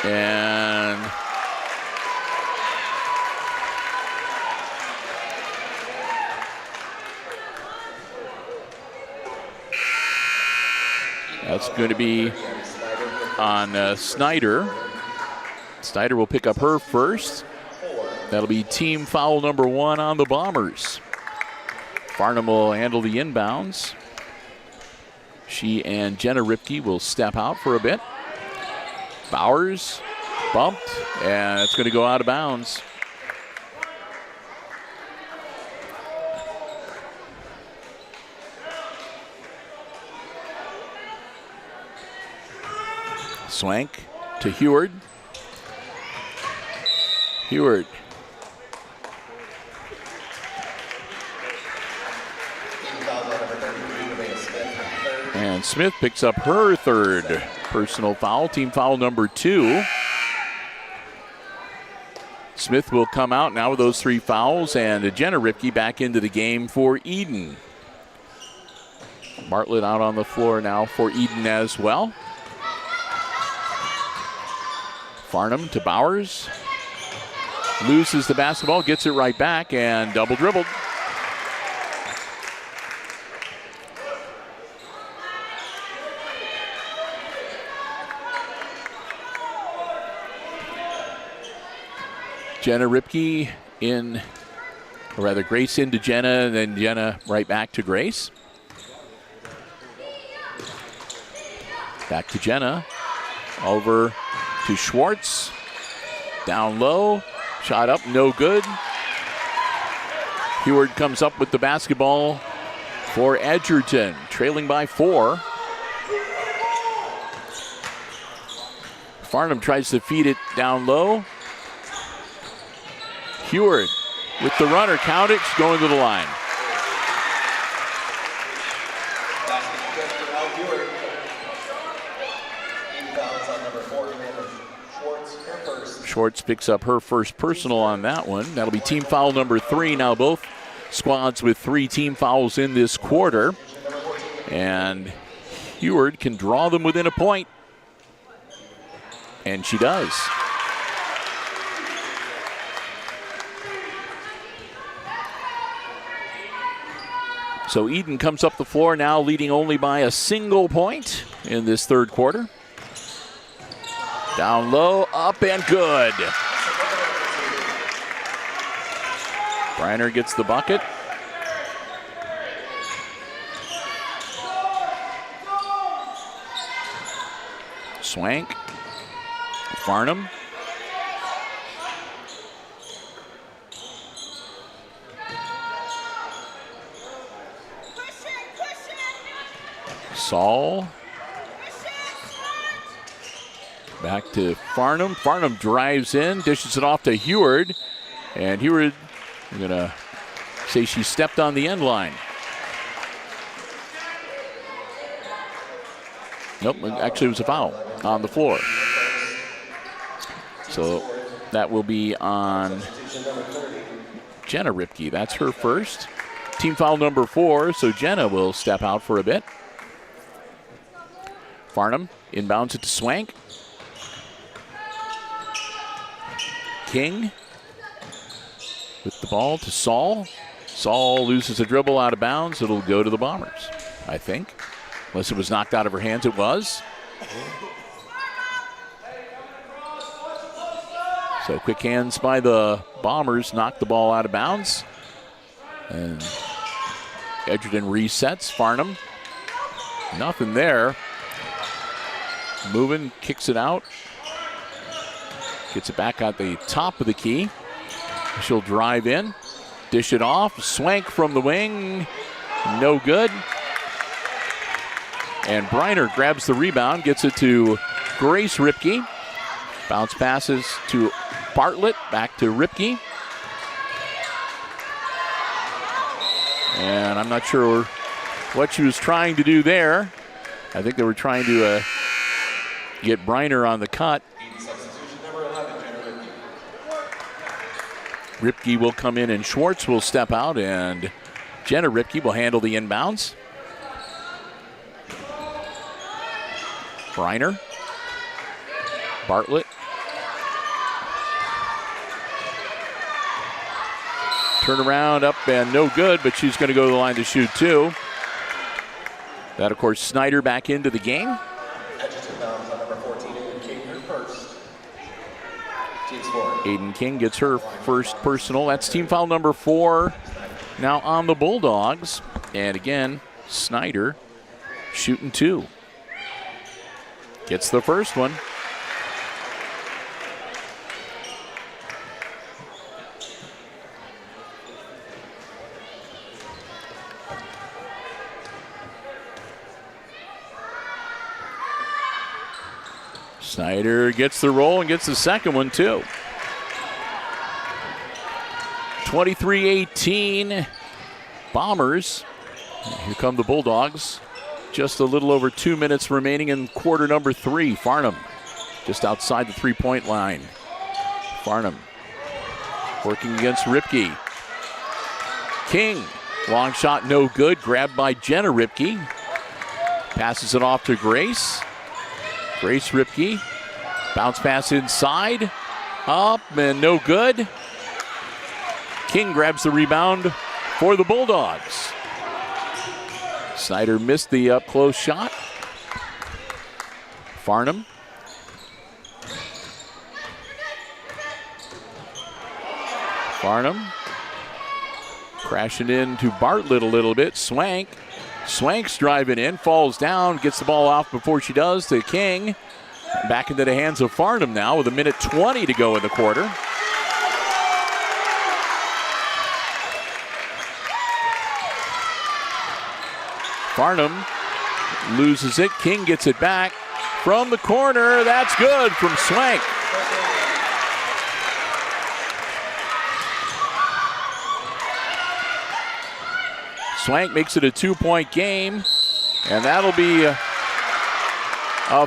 And that's going to be on Snyder. Snyder will pick up her first. That'll be team foul number 1 on the Bombers. Farnham will handle the inbounds. She and Jenna Ripke will step out for a bit. Bowers bumped, and it's going to go out of bounds. Swank to Heward. Heward. And Smith picks up her 3rd personal foul, team foul number 2. Smith will come out now with those 3 fouls, and Jenna Ripke back into the game for Edon. Bartlett out on the floor now for Edon as well. Farnham to Bowers. Loses the basketball, gets it right back, and double dribbled. Jenna Ripke in, or rather Grace into Jenna, and then Jenna right back to Grace. Back to Jenna. Over to Schwartz. Down low. Shot up, no good. Heward comes up with the basketball for Edgerton, trailing by 4. Farnham tries to feed it down low. Heward with the runner, count it, she's going to the line. Schwartz picks up her first personal on that one. That'll be team foul number 3. Now both squads with 3 team fouls in this quarter. And Heward can draw them within a point. And she does. So Edon comes up the floor now, leading only by a single point in this third quarter. Down low, up and good. Briner gets the bucket. Swank. Farnham. Saul. Back to Farnham. Farnham drives in, dishes it off to Heward. And Heward, I'm going to say she stepped on the end line. Nope, actually it was a foul on the floor. So that will be on Jenna Ripke. That's her first. Team foul number 4, so Jenna will step out for a bit. Farnham inbounds it to Swank. King with the ball to Saul. Saul loses a dribble out of bounds. It'll go to the Bombers, I think. Unless it was knocked out of her hands, it was. So quick hands by the Bombers knock the ball out of bounds. And Edgerton resets. Farnham, nothing there. Moving, kicks it out. Gets it back at the top of the key. She'll drive in, dish it off. Swank from the wing, no good. And Briner grabs the rebound, gets it to Grace Ripke. Bounce passes to Bartlett, back to Ripke. And I'm not sure what she was trying to do there. I think they were trying to get Briner on the cut. Ripke will come in and Schwartz will step out, and Jenna Ripke will handle the inbounds. Briner. Bartlett. Turnaround up and no good, but she's going to go to the line to shoot 2. That, of course, Snyder back into the game. Aiden King gets her first personal. That's team foul number 4 now on the Bulldogs. And again, Snyder shooting 2. Gets the first one. Snyder gets the roll and gets the second one too. 23-18 Bombers. Here come the Bulldogs. Just a little over 2 minutes remaining in quarter number 3. Farnham just outside the three-point line. Farnham working against Ripke. King, long shot, no good. Grabbed by Jenna Ripke. Passes it off to Grace. Grace Ripke. Bounce pass inside. Up and no good. King grabs the rebound for the Bulldogs. Snyder missed the up-close shot. Farnham. Farnham. Crashing into Bartlett a little bit. Swank's driving in, falls down, gets the ball off before she does to King. Back into the hands of Farnham now with 1:20 to go in the quarter. Farnham loses it. King gets it back from the corner. That's good from Swank. Swank makes it a 2-point game, and that'll be a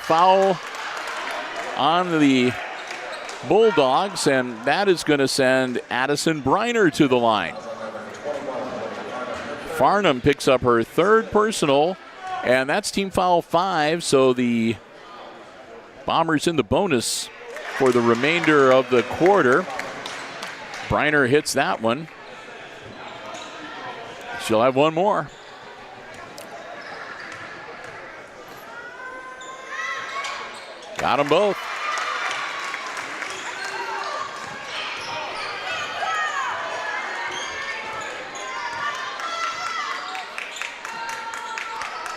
foul on the Bulldogs, and that is going to send Addison Briner to the line. Farnham picks up her 3rd personal, and that's team foul 5, so the Bombers in the bonus for the remainder of the quarter. Briner hits that one. She'll have one more. Got them both.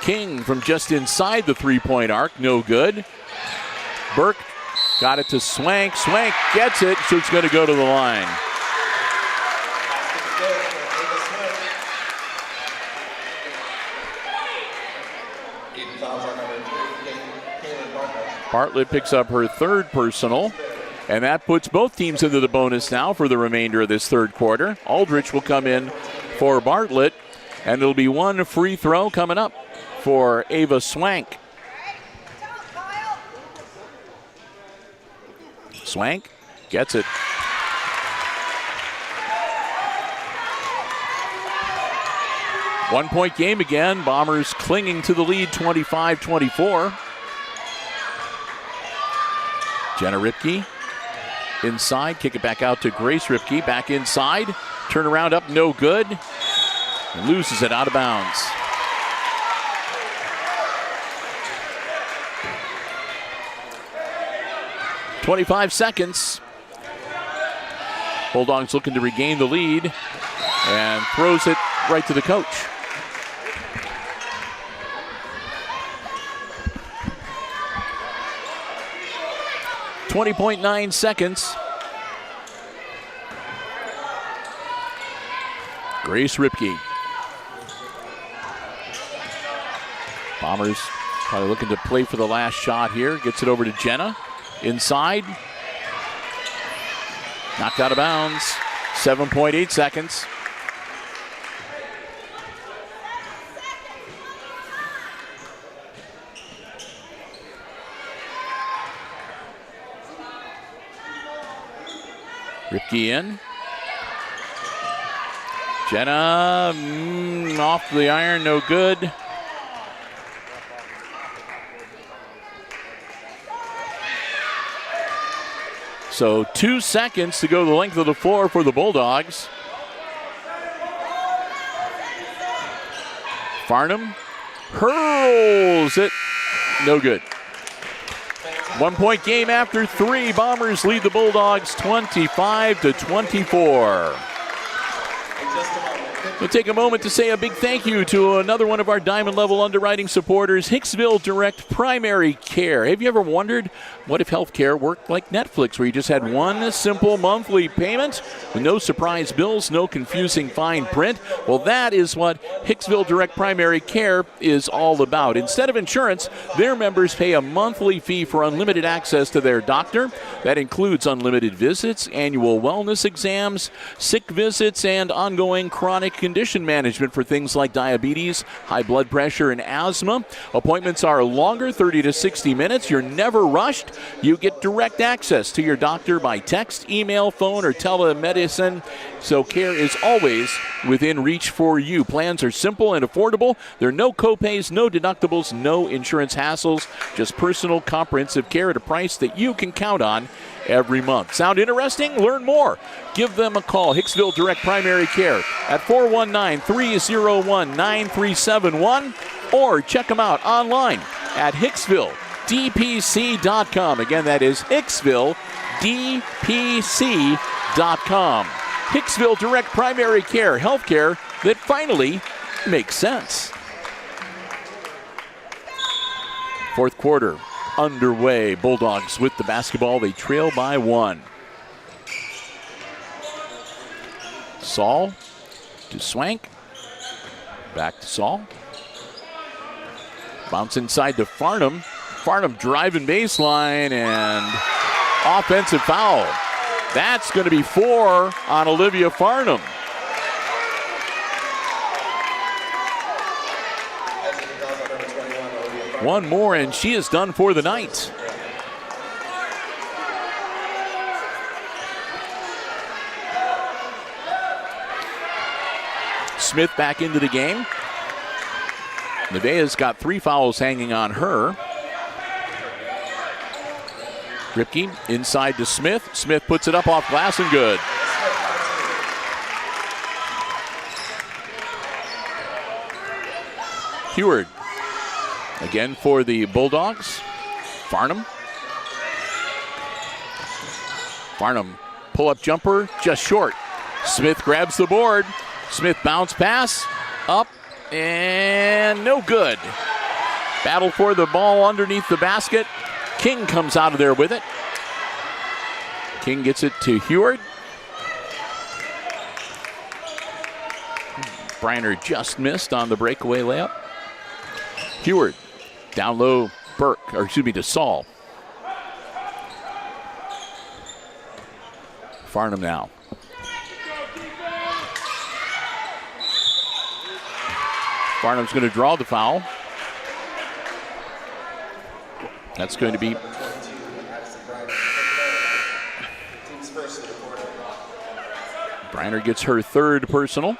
King from just inside the 3-point arc, no good. Burke got it to Swank. Swank gets it, so it's going to go to the line. Bartlett picks up her 3rd personal, and that puts both teams into the bonus now for the remainder of this 3rd quarter. Aldrich will come in for Bartlett, and there'll be one free throw coming up for Ava Swank. Swank gets it. One-point game again. Bombers clinging to the lead, 25-24. Jenna Ripke inside. Kick it back out to Grace Ripke. Back inside. Turn around up, no good. And loses it out of bounds. .25 seconds. Bulldogs looking to regain the lead and throws it right to the coach. .9 seconds. Grace Ripke. Bombers probably looking to play for the last shot here. Gets it over to Jenna. Inside. Knocked out of bounds. 7.8 seconds. Ripke in. Jenna off the iron, no good. So 2 seconds to go the length of the floor for the Bulldogs. Farnham hurls it, no good. 1-point game after 3. Bombers lead the Bulldogs 25-24. We'll take a moment to say a big thank you to another one of our Diamond Level underwriting supporters, Hicksville Direct Primary Care. Have you ever wondered what if healthcare worked like Netflix, where you just had one simple monthly payment with no surprise bills, no confusing fine print? Well, that is what Hicksville Direct Primary Care is all about. Instead of insurance, their members pay a monthly fee for unlimited access to their doctor. That includes unlimited visits, annual wellness exams, sick visits, and ongoing chronic condition management for things like diabetes, high blood pressure, and asthma. Appointments are longer, 30 to 60 minutes. You're never rushed. You get direct access to your doctor by text, email, phone, or telemedicine. So care is always within reach for you. Plans are simple and affordable. There are no copays, no deductibles, no insurance hassles. Just personal, comprehensive care at a price that you can count on every month. Sound interesting? Learn more. Give them a call. Hicksville Direct Primary Care at 419-301-9371, or check them out online at HicksvilleDPC.com. Again, that is HicksvilleDPC.com. Hicksville Direct Primary Care, healthcare that finally makes sense. Fourth quarter underway. Bulldogs with the basketball. They trail by 1. Saul to Swank. Back to Saul. Bounce inside to Farnham. Farnham driving baseline and offensive foul. That's going to be 4 on Olivia Farnham. One more and she is done for the night. Smith back into the game. Nevaeh's got 3 fouls hanging on her. Ripke inside to Smith. Smith puts it up off glass and good. Heward again for the Bulldogs. Farnham. Farnham pull-up jumper just short. Smith grabs the board. Smith bounce pass up and no good. Battle for the ball underneath the basket. King comes out of there with it. King gets it to Heward. Briner just missed on the breakaway layup. Heward down low, to Saul. Farnham now. Farnham's going to draw the foul. That's going to be Briner gets her 3rd personal.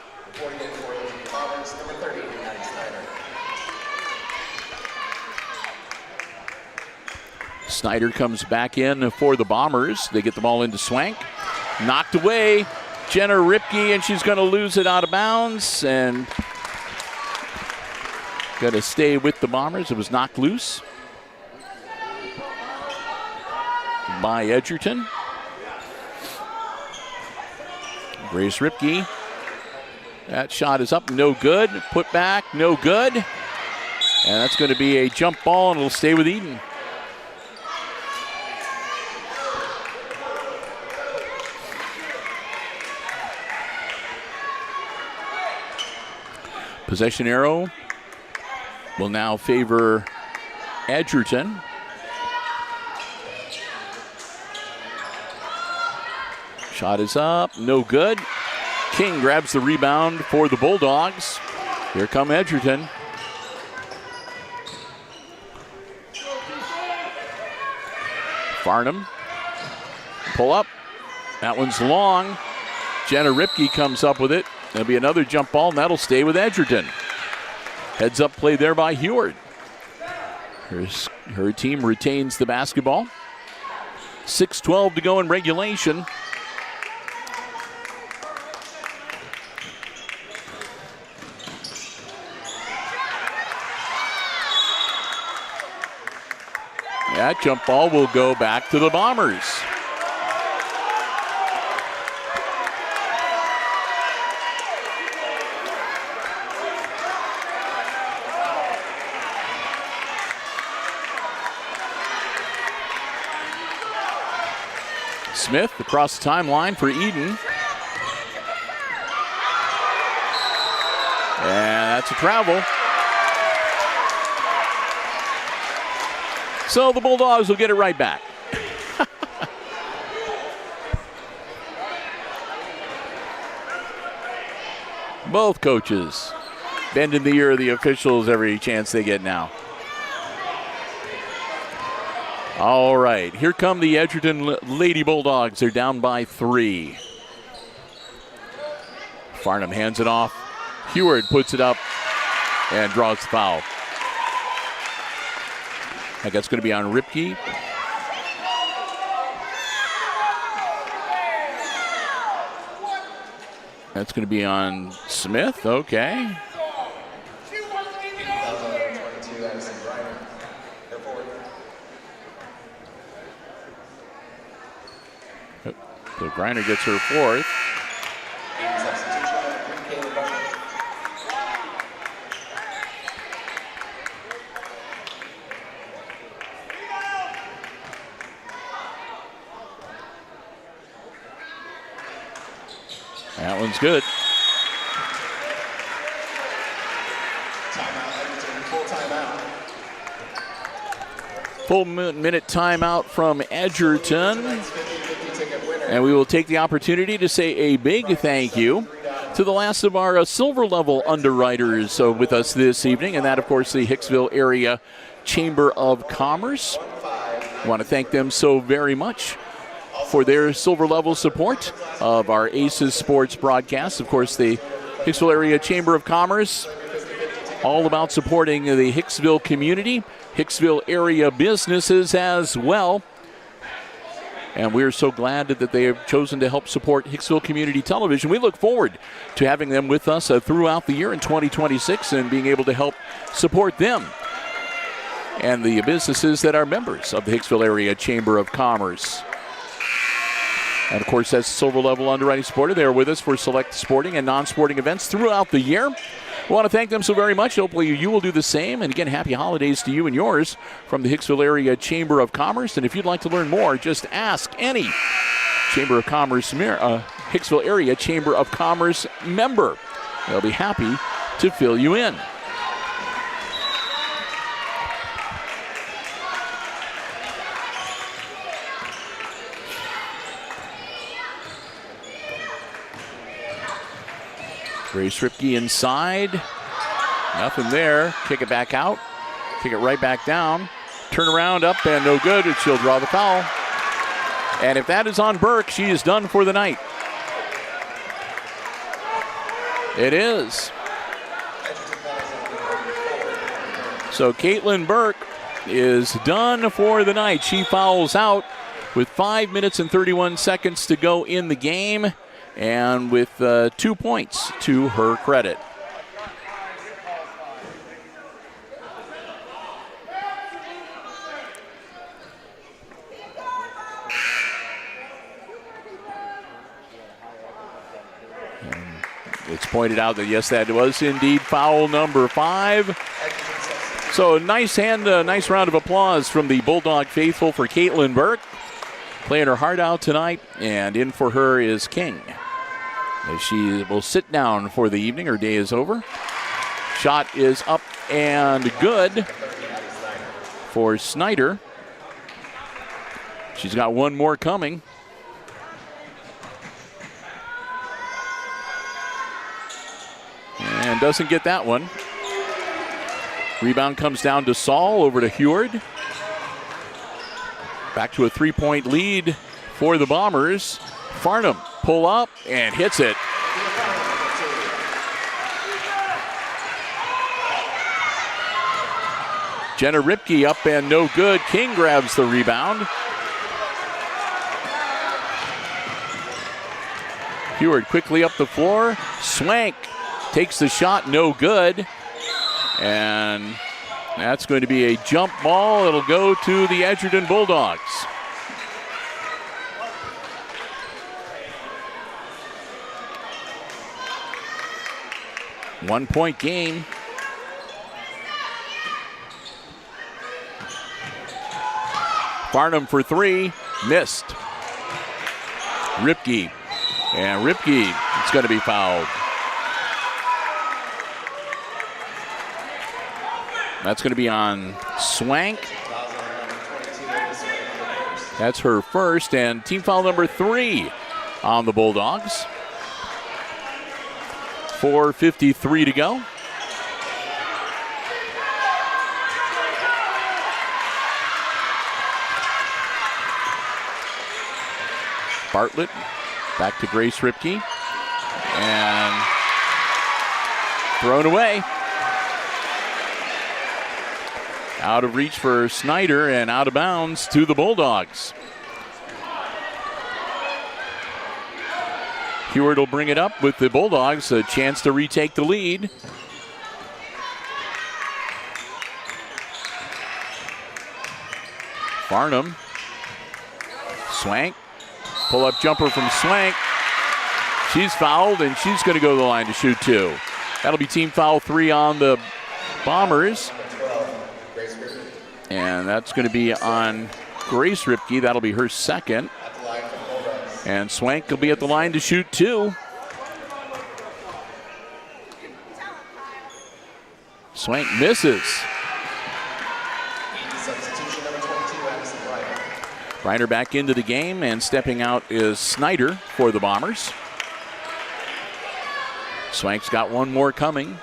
Snyder comes back in for the Bombers. They get the ball into Swank. Knocked away. Jenna Ripke, and she's going to lose it out of bounds. And got to stay with the Bombers. It was knocked loose by Edgerton. Grace Ripke. That shot is up, no good. Put back, no good. And that's going to be a jump ball, and it'll stay with Edon. Possession arrow will now favor Edgerton. Shot is up, no good. King grabs the rebound for the Bulldogs. Here come Edgerton. Farnham, pull up. That one's long. Jenna Ripke comes up with it. There'll be another jump ball, and that'll stay with Edgerton. Heads up play there by Heward. Her team retains the basketball. 6:12 to go in regulation. That jump ball will go back to the Bombers. Smith across the timeline for Edon. And that's a travel. So the Bulldogs will get it right back. Both coaches bending the ear of the officials every chance they get now. All right, here come the Edgerton Lady Bulldogs. They're down by 3. Farnham hands it off. Heward puts it up and draws the foul. I think that's going to be on Ripke. That's going to be on Smith. Okay. So Griner gets her 4th. That one's good. Timeout, Edgerton, full timeout. Full minute timeout from Edgerton. And we will take the opportunity to say a big thank you to the last of our silver level underwriters with us this evening, and that, of course, the Hicksville Area Chamber of Commerce. I want to thank them so very much for their silver level support of our Aces Sports broadcast. Of course, the Hicksville Area Chamber of Commerce, all about supporting the Hicksville community, Hicksville area businesses as well. And we're so glad that they have chosen to help support Hicksville Community Television. We look forward to having them with us throughout the year in 2026 and being able to help support them and the businesses that are members of the Hicksville Area Chamber of Commerce. And, of course, as silver level underwriting supporter, they are with us for select sporting and non-sporting events throughout the year. We want to thank them so very much. Hopefully you will do the same. And, again, happy holidays to you and yours from the Hicksville Area Chamber of Commerce. And if you'd like to learn more, just ask any Chamber of Commerce, Hicksville Area Chamber of Commerce member. They'll be happy to fill you in. Grace Ripke inside. Nothing there. Kick it back out. Kick it right back down. Turn around, up, and no good. And she'll draw the foul. And if that is on Burke, she is done for the night. It is. So Caitlin Burke is done for the night. She fouls out with 5 minutes and 31 seconds to go in the game, and with 2 points to her credit. And it's pointed out that, yes, that was indeed foul number 5. So nice round of applause from the Bulldog faithful for Caitlin Burke. Playing her heart out tonight, and in for her is King. As she will sit down for the evening. Her day is over. Shot is up and good for Snyder. She's got one more coming. And doesn't get that one. Rebound comes down to Saul, over to Heward. Back to a 3-point lead for the Bombers. Farnham pull up and hits it. Jenna Ripke up and no good. King grabs the rebound. Heward quickly up the floor. Swank takes the shot, no good. And that's going to be a jump ball. It'll go to the Edgerton Bulldogs. One-point game. Farnham for 3, missed. Ripke, and Ripke is going to be fouled. That's going to be on Swank. That's her first, and team foul number 3 on the Bulldogs. 4:53 to go. Bartlett back to Grace Ripke, and thrown away. Out of reach for Snyder and out of bounds to the Bulldogs. Heward will bring it up with the Bulldogs, a chance to retake the lead. Farnham. Swank. Pull-up jumper from Swank. She's fouled, and she's going to go to the line to shoot 2. That'll be team foul 3 on the Bombers. And that's going to be on Grace Ripke. That'll be her second. And Swank will be at the line to shoot 2. Swank misses. Reiner back into the game, and stepping out is Snyder for the Bombers. Swank's got one more coming.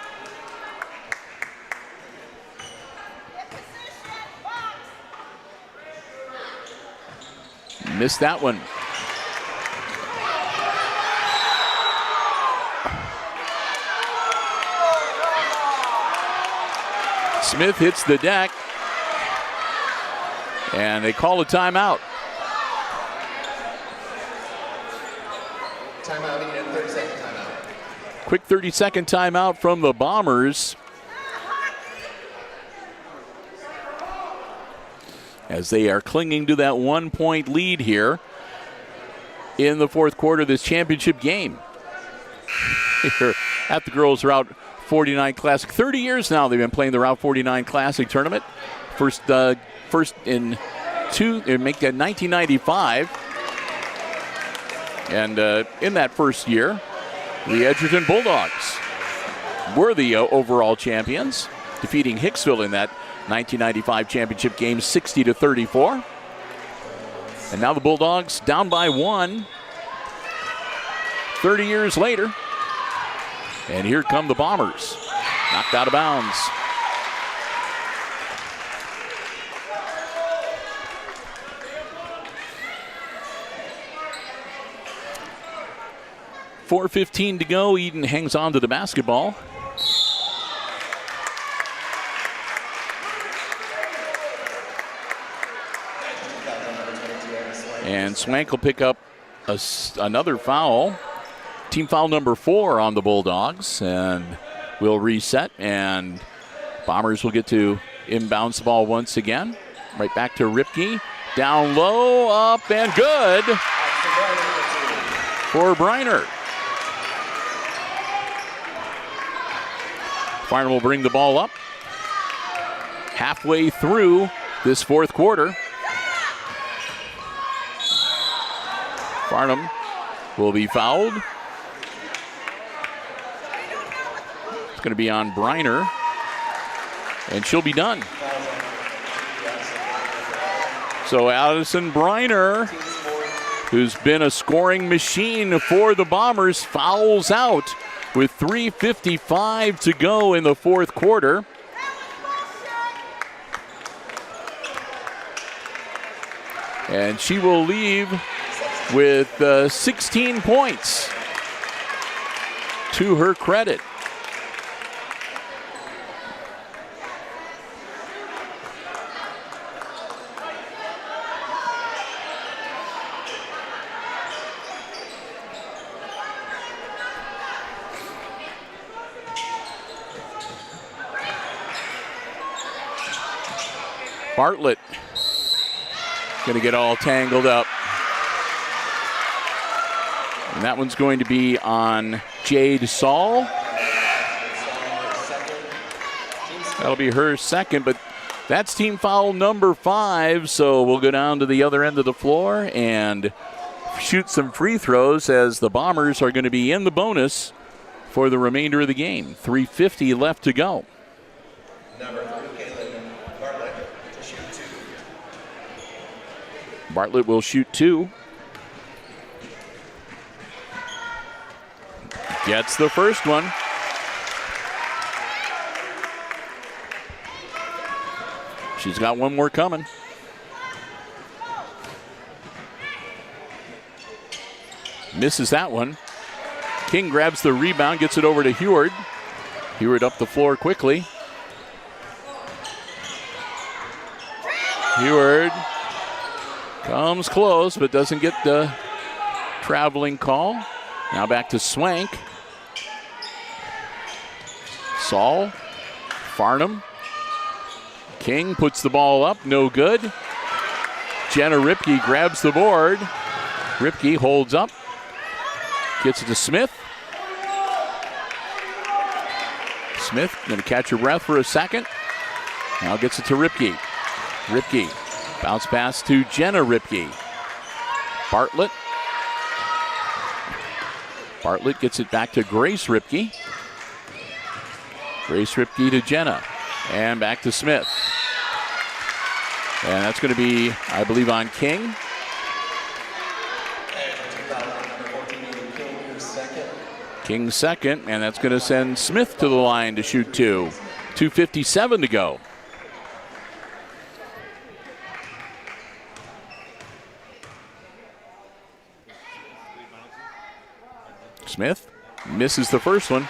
Missed that one. Smith hits the deck, and they call a timeout. Timeout, Edon, 30-second timeout. Quick 30-second timeout from the Bombers, as they are clinging to that 1-point lead here in the fourth quarter of this championship game. Here at the Girls Route 49 Classic. 30 years now they've been playing the Route 49 Classic tournament. First in 1995. And in that first year, the Edgerton Bulldogs were the overall champions, defeating Hicksville in that 1995 championship game 60-34. And now the Bulldogs down by 1 30 years later. And here come the Bombers. Knocked out of bounds. .4:15 to go. Edon hangs on to the basketball. And Swank will pick up another foul. Team foul number 4 on the Bulldogs, and we'll reset, and Bombers will get to inbounds the ball once again. Right back to Ripke. Down low, up, and good for Briner. Farnham will bring the ball up halfway through this fourth quarter. Farnham will be fouled. It's going to be on Briner, and she'll be done. So Addison Briner, who's been a scoring machine for the Bombers, fouls out with 3:55 to go in the fourth quarter. And she will leave with 16 points to her credit. Bartlett going to get all tangled up. And that one's going to be on Jade Saul. That'll be her second, but that's team foul number 5. So we'll go down to the other end of the floor and shoot some free throws, as the Bombers are going to be in the bonus for the remainder of the game. 3:50 left to go. Bartlett will shoot 2. Gets the first one. She's got one more coming. Misses that one. King grabs the rebound, gets it over to Heward. Heward up the floor quickly. Heward comes close, but doesn't get the traveling call. Now back to Swank. Saul. Farnham. King puts the ball up, no good. Jenna Ripke grabs the board. Ripke holds up. Gets it to Smith. Smith going to catch her breath for a second. Now gets it to Ripke. Ripke. Bounce pass to Jenna Ripke. Bartlett. Bartlett gets it back to Grace Ripke. Grace Ripke to Jenna. And back to Smith. And that's going to be, I believe, on King. King second, and that's going to send Smith to the line to shoot two. 2:57 to go. Smith misses the first one.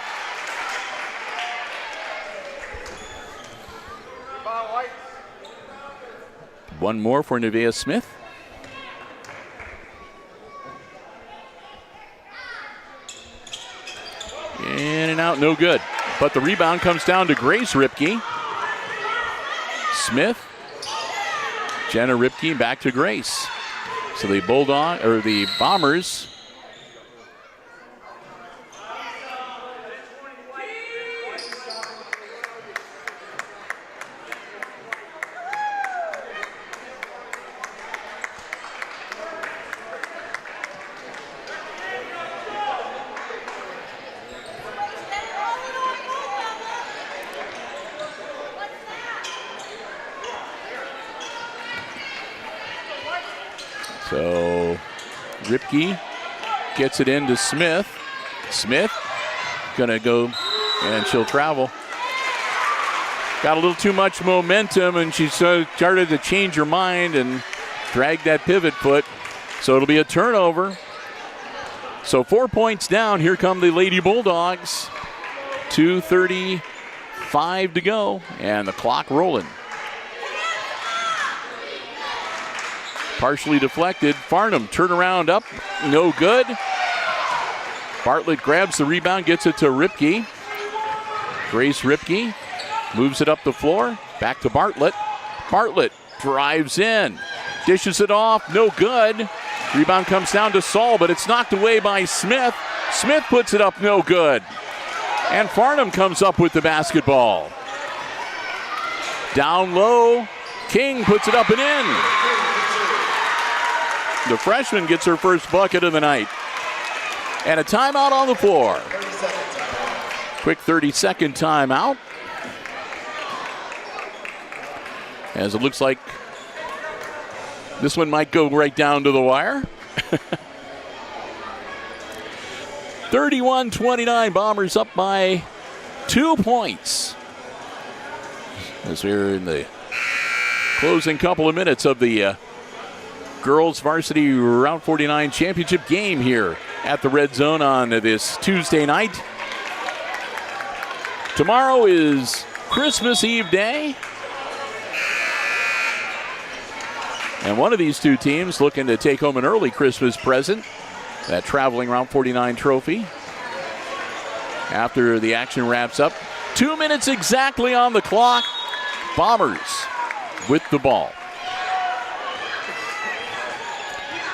One more for Nevaeh Smith. In and out, no good. But the rebound comes down to Grace Ripke. Smith, Jenna Ripke back to Grace. So the the Bombers Ripke gets it into Smith. Smith gonna go, and she'll travel. Got a little too much momentum, and she started to change her mind and drag that pivot foot. So it'll be a turnover. So 4 points down. Here come the Lady Bulldogs. 2:35 to go, and the clock rolling. Partially deflected. Farnham turnaround up, no good. Bartlett grabs the rebound, gets it to Ripke. Grace Ripke moves it up the floor, back to Bartlett. Bartlett drives in, dishes it off, no good. Rebound comes down to Saul, but it's knocked away by Smith. Smith puts it up, no good. And Farnham comes up with the basketball. Down low, King puts it up and in. The freshman gets her first bucket of the night. And a timeout on the floor. Quick 30-second timeout. As it looks like this one might go right down to the wire. 31-29, Bombers up by 2 points. As we're in the closing couple of minutes of the Girls Varsity Route 49 championship game here at the Red Zone on this Tuesday night. Tomorrow is Christmas Eve day. And one of these two teams looking to take home an early Christmas present, that traveling Route 49 trophy. After the action wraps up, 2 minutes exactly on the clock. Bombers with the ball.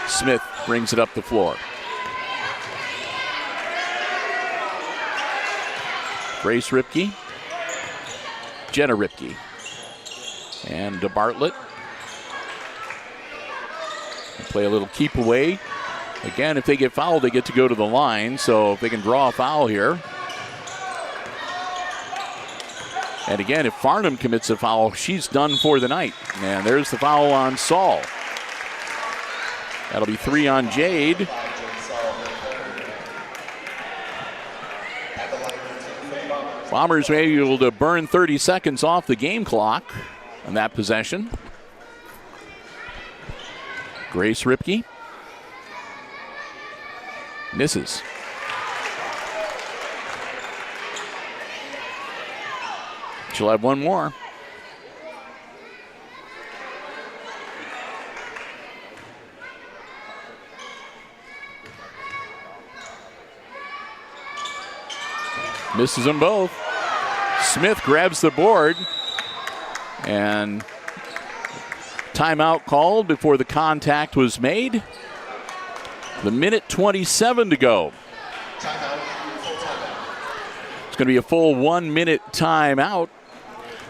Smith brings it up the floor. Grace Ripke. Jenna Ripke. And to Bartlett. Play a little keep away. Again, if they get fouled, they get to go to the line. So if they can draw a foul here. And again, if Farnham commits a foul, she's done for the night. And there's the foul on Saul. That'll be 3 on Jade. Bombers may be able to burn 30 seconds off the game clock on that possession. Grace Ripke misses. She'll have one more. Misses them both. Smith grabs the board, and timeout called before the contact was made. The minute 27 to go. It's going to be a full 1 minute timeout.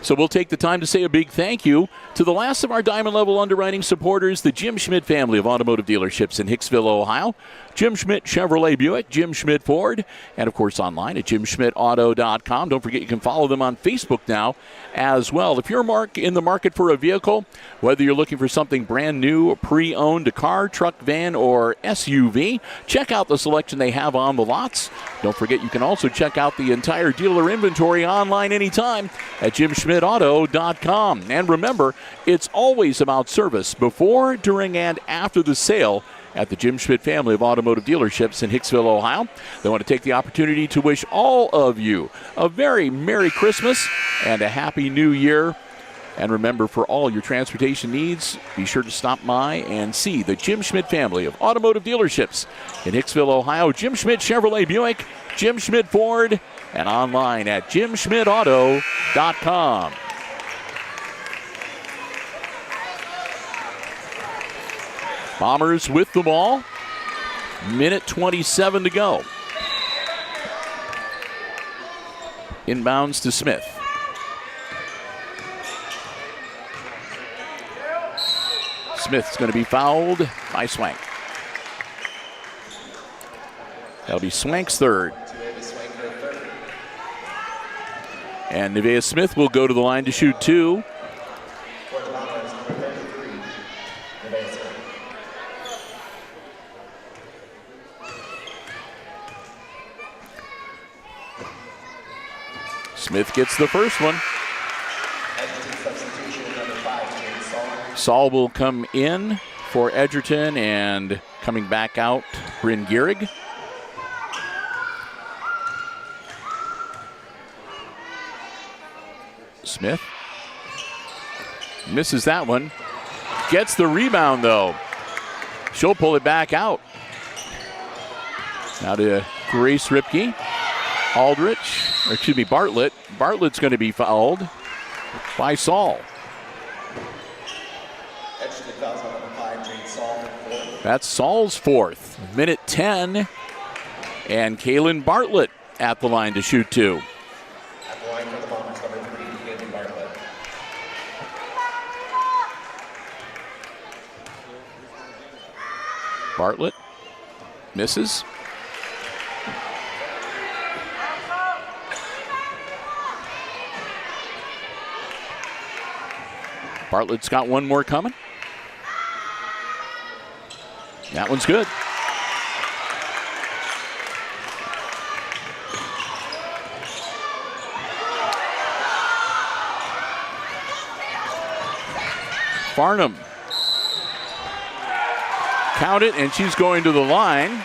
So we'll take the time to say a big thank you to the last of our Diamond Level underwriting supporters, the Jim Schmidt family of automotive dealerships in Hicksville, Ohio. Jim Schmidt Chevrolet Buick, Jim Schmidt Ford, and of course online at jimschmidtauto.com. Don't forget you can follow them on Facebook now as well. If you're in the market for a vehicle, whether you're looking for something brand new, pre-owned, a car, truck, van, or SUV, check out the selection they have on the lots. Don't forget you can also check out the entire dealer inventory online anytime at jimschmidtauto.com. And remember, it's always about service before, during, and after the sale at the Jim Schmidt family of automotive dealerships in Hicksville, Ohio. They want to take the opportunity to wish all of you a very Merry Christmas and a Happy New Year. And remember, for all your transportation needs, be sure to stop by and see the Jim Schmidt family of automotive dealerships in Hicksville, Ohio. Jim Schmidt Chevrolet Buick, Jim Schmidt Ford, and online at jimschmidtauto.com. Bombers with the ball. Minute 27 to go. Inbounds to Smith. Smith's going to be fouled by Swank. That'll be Swank's third. And Nevaeh Smith will go to the line to shoot two. Smith gets the first one. Saul will come in for Edgerton, and coming back out, Bryn Gehrig. Smith misses that one. Gets the rebound, though. She'll pull it back out. Now to Grace Ripke. Bartlett. Bartlett's going to be fouled by Saul. That's Saul's fourth. Minute 10. And Kaylin Bartlett at the line to shoot two. At the line for the Bombers, number 3, Kaylin Bartlett. Bartlett misses. Bartlett's got one more coming. That one's good. Farnham. Count it, and she's going to the line.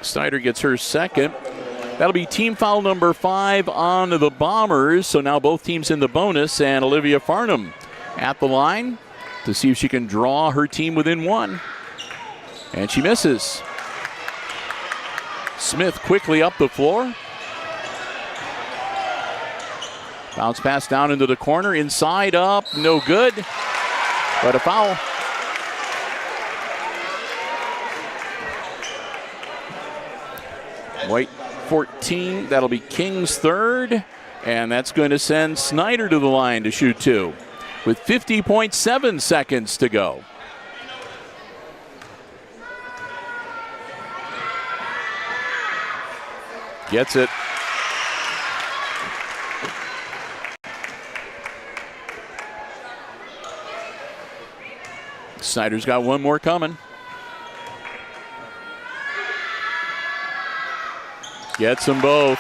Snyder gets her second. That'll be team foul number 5 on the Bombers. So now both teams in the bonus, and Olivia Farnham at the line to see if she can draw her team within one. And she misses. Smith quickly up the floor. Bounce pass down into the corner. Inside up, no good. But a foul. White 14, that'll be King's third, and that's going to send Snyder to the line to shoot two with 50.7 seconds to go. Gets it. Snyder's got one more coming. Gets them both.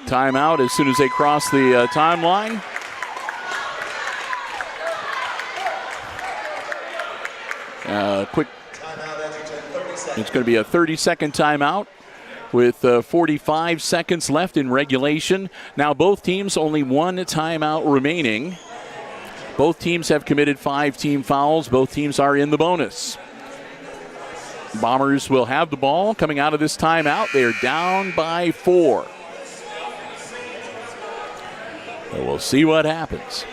Timeout as soon as they cross the timeline. Quick. It's going to be a 30-second timeout with 45 seconds left in regulation. Now both teams only one timeout remaining. Both teams have committed 5 team fouls. Both teams are in the bonus. Bombers will have the ball coming out of this timeout. They are down by 4. So we'll see what happens.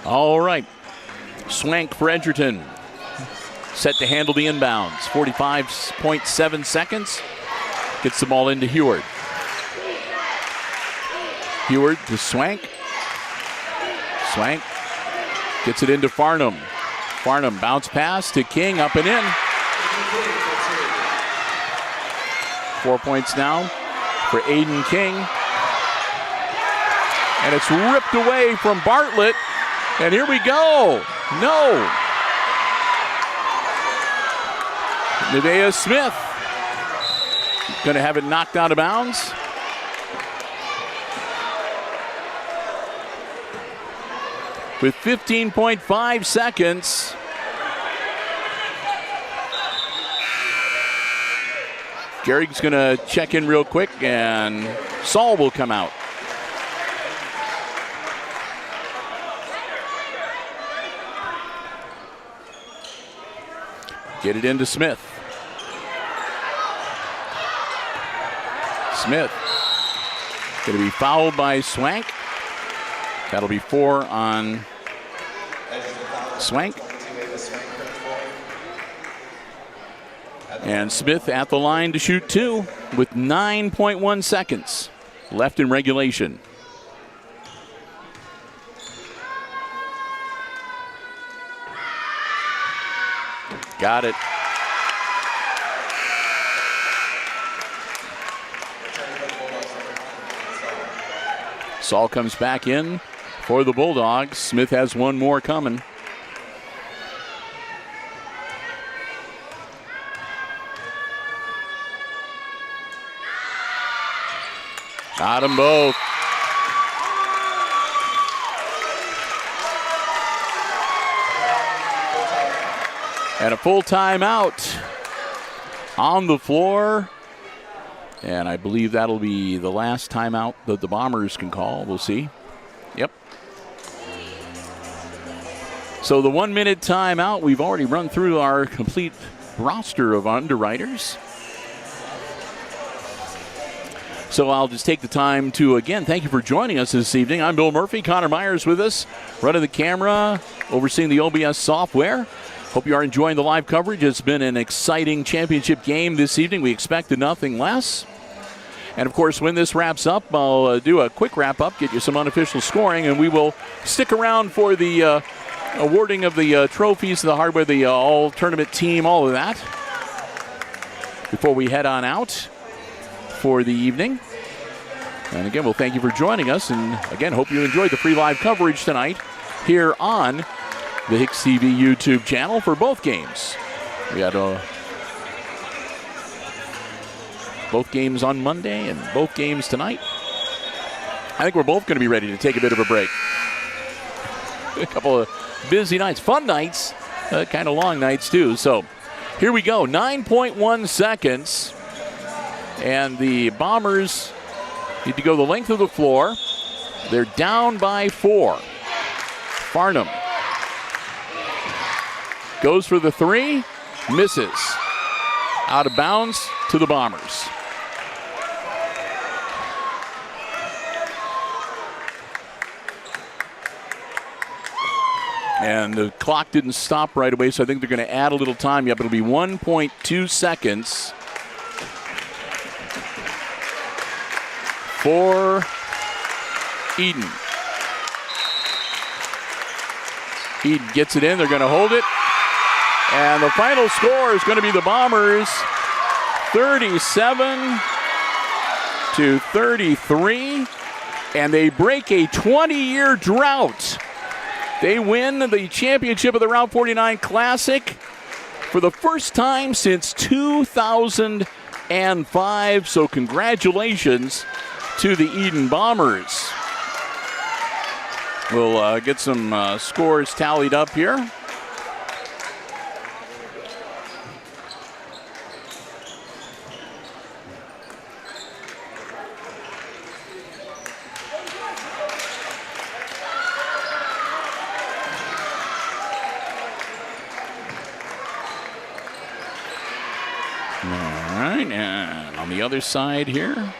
All right. Swank for Edgerton. Set to handle the inbounds. 45.7 seconds. Gets the ball into Heward. Heward to Swank. Swank gets it into Farnham. Farnham bounce pass to King, up and in. 4 points now for Aiden King. And it's ripped away from Bartlett. And here we go. No. Nevaeh Smith going to have it knocked out of bounds. With 15.5 seconds. Gary's going to check in real quick, and Saul will come out. Get it into Smith. Smith going to be fouled by Swank. That'll be 4 on Swank. And Smith at the line to shoot 2 with 9.1 seconds left in regulation. Got it. Saul comes back in for the Bulldogs. Smith has one more coming. Got them both. And a full timeout on the floor. And I believe that'll be the last timeout that the Bombers can call. We'll see. Yep. So the 1 minute timeout, we've already run through our complete roster of underwriters. So I'll just take the time to, again, thank you for joining us this evening. I'm Bill Murphy. Connor Myers with us, running the camera, overseeing the OBS software. Hope you are enjoying the live coverage. It's been an exciting championship game this evening. We expected nothing less. And, of course, when this wraps up, I'll do a quick wrap-up, get you some unofficial scoring, and we will stick around for the awarding of the trophies, the hardware, the all-tournament team, all of that, before we head on out for the evening. And, again, we'll thank you for joining us, and, again, hope you enjoyed the free live coverage tonight here on the HIX-TV YouTube channel for both games. We had both games on Monday and both games tonight. I think we're both going to be ready to take a bit of a break. A couple of busy nights, fun nights, kind of long nights too. So here we go, 9.1 seconds. And the Bombers need to go the length of the floor. They're down by 4. Farnham goes for the 3, misses. Out of bounds to the Bombers. And the clock didn't stop right away, so I think they're going to add a little time. Yep, it'll be 1.2 seconds for Edon. Edon gets it in. They're going to hold it. And the final score is going to be the Bombers 37-33. And they break a 20-year drought. They win the championship of the Route 49 Classic for the first time since 2005. So congratulations to the Edon Bombers. We'll get some scores tallied up here. right, and on the other side here.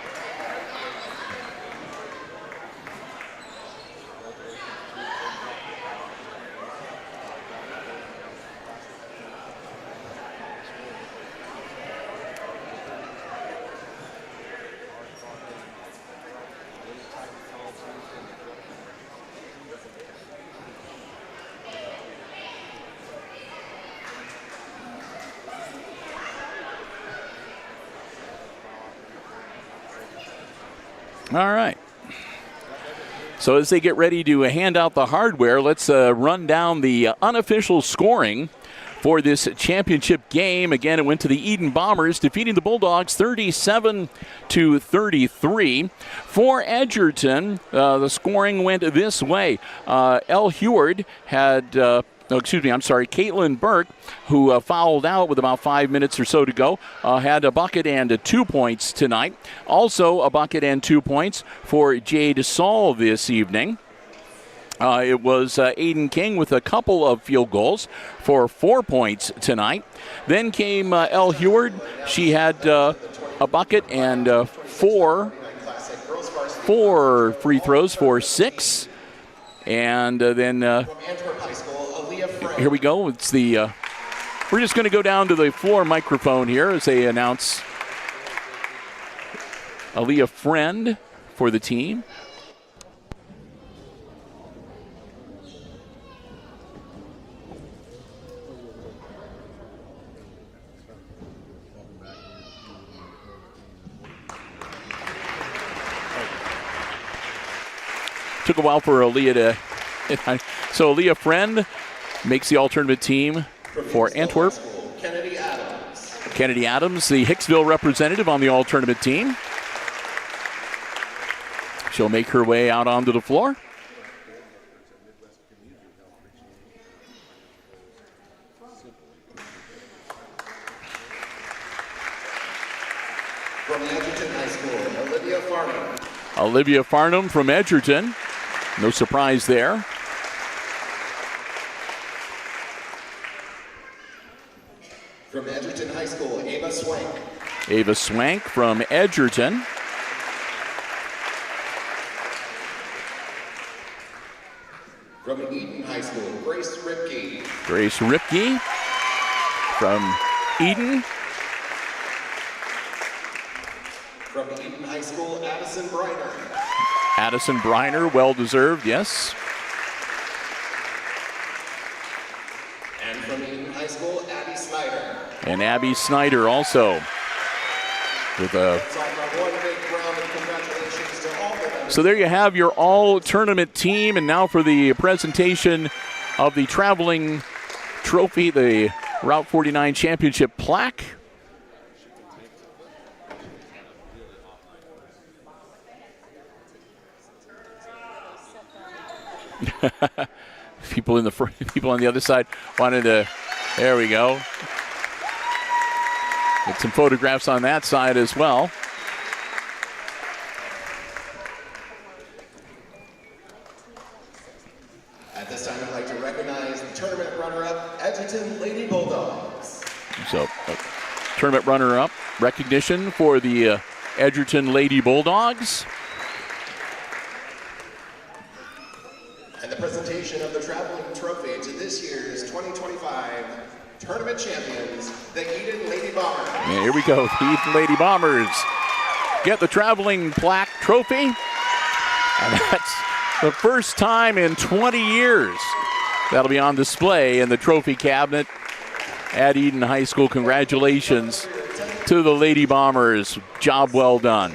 All right. So as they get ready to hand out the hardware, let's run down the unofficial scoring for this championship game. Again, it went to the Edon Bombers, defeating the Bulldogs 37-33. For Edgerton, the scoring went this way. L. Heward had... Caitlin Burke, who fouled out with about 5 minutes or so to go, had a bucket and 2 points tonight. Also a bucket and 2 points for Jade Saul this evening. It was Aiden King with a couple of field goals for 4 points tonight. Then came Elle Heward. She had a bucket and four free throws for 6. And then here we go. It's the we're just going to go down to the floor microphone here as they announce Aaliyah Friend for the team. Took a while for Aaliyah to... So Aaliyah Friend makes the all-tournament team for Antwerp. Kennedy Adams, the Hicksville representative on the all-tournament team. She'll make her way out onto the floor. From Edgerton High School, Olivia Farnham. Olivia Farnham from Edgerton. No surprise there. From Edgerton High School, Ava Swank. Ava Swank from Edgerton. From Edon High School, Grace Ripke. Grace Ripke from Edon. From Edon High School, Addison Briner. Addison Briner, well-deserved, yes. And from Edon High School, Abby Snyder. And Abby Snyder also with a... So there you have your all-tournament team, and now for the presentation of the traveling trophy, the Route 49 Championship plaque. People on the other side wanted to. There we go. Get some photographs on that side as well. At this time, I'd like to recognize the tournament runner-up, Edgerton Lady Bulldogs. So, tournament runner-up recognition for the Edgerton Lady Bulldogs. And the presentation of the traveling trophy to this year's 2025 tournament champions, the Edon Lady Bombers. And here we go, the Edon Lady Bombers get the traveling plaque trophy. And that's the first time in 20 years that'll be on display in the trophy cabinet at Edon High School. Congratulations to the Lady Bombers. Job well done.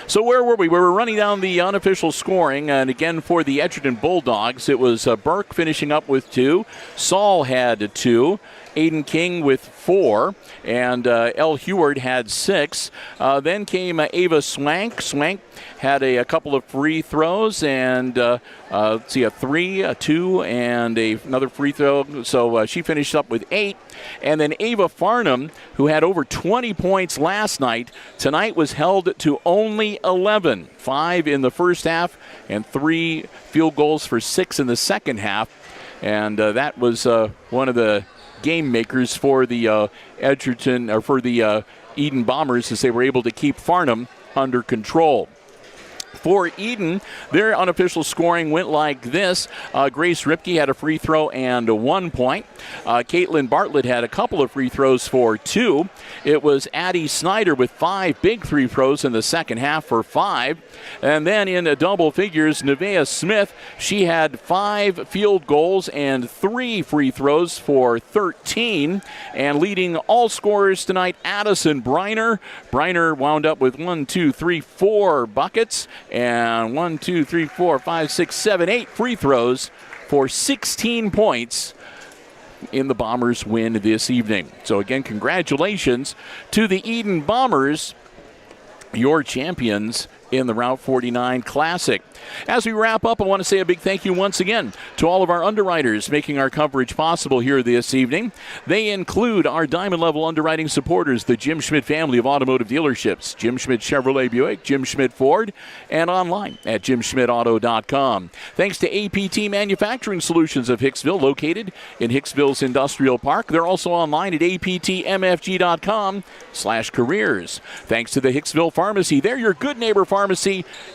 So where were we? We were running down the unofficial scoring, and again for the Edgerton Bulldogs, it was Burke finishing up with 2. Saul had 2. Aiden King with 4, and L. Heward had 6. Then came Ava Swank. Swank had a couple of free throws, and let's see, a 3, a 2, and another free throw. So she finished up with 8. And then Ava Farnham, who had over 20 points last night, tonight was held to only 11. 5 in the first half and 3 field goals for 6 in the second half. And that was one of the game makers for the Edgerton, or for the Edon Bombers, as they were able to keep Farnham under control. For Edon, their unofficial scoring went like this. Grace Ripke had a free throw and 1 point. Caitlin Bartlett had a couple of free throws for 2. It was Addie Snyder with 5 big free throws in the second half for 5. And then in double figures, Nevaeh Smith, she had 5 field goals and 3 free throws for 13. And leading all scorers tonight, Addison Briner. Briner wound up with 4 buckets. And 8 free throws for 16 points in the Bombers' win this evening. So again, congratulations to the Edon Bombers, your champions in the Route 49 Classic. As we wrap up, I want to say a big thank you once again to all of our underwriters making our coverage possible here this evening. They include our Diamond Level underwriting supporters, the Jim Schmidt family of automotive dealerships, Jim Schmidt Chevrolet Buick, Jim Schmidt Ford, and online at jimschmidtauto.com. Thanks to APT Manufacturing Solutions of Hicksville, located in Hicksville's Industrial Park. They're also online at aptmfg.com/careers. Thanks to the Hicksville Pharmacy. They're your good neighbor pharmacy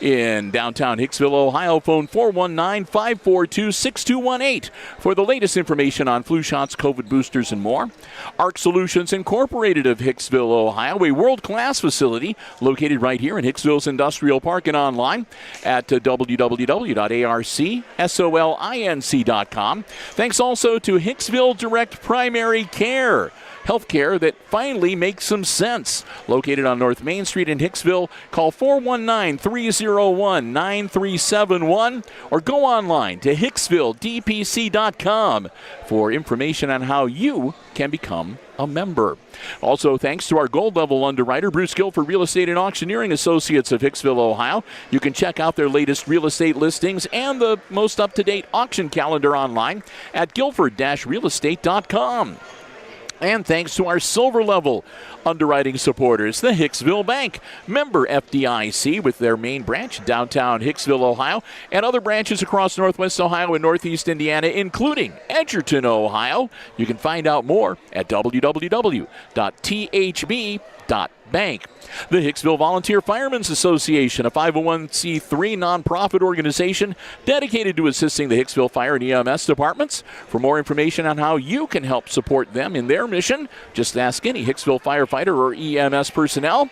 in downtown Hicksville, Ohio. Phone 419-542-6218 for the latest information on flu shots, COVID boosters, and more. ARC Solutions Incorporated of Hicksville, Ohio, a world-class facility located right here in Hicksville's Industrial Park, and online at www.arcsolinc.com. Thanks also to Hicksville Direct Primary Care. Healthcare that finally makes some sense. Located on North Main Street in Hicksville, call 419-301-9371 or go online to hicksvilledpc.com for information on how you can become a member. Also, thanks to our gold level underwriter, Bruce Guilford Real Estate and Auctioneering Associates of Hicksville, Ohio. You can check out their latest real estate listings and the most up-to-date auction calendar online at guilford-realestate.com. And thanks to our silver level underwriting supporters, the Hicksville Bank, member FDIC, with their main branch downtown Hicksville, Ohio, and other branches across Northwest Ohio and Northeast Indiana, including Edgerton, Ohio. You can find out more at www.thb.bank. The Hicksville Volunteer Firemen's Association, a 501c3 nonprofit organization dedicated to assisting the Hicksville Fire and EMS departments. For more information on how you can help support them in their mission, just ask any Hicksville firefighter or EMS personnel.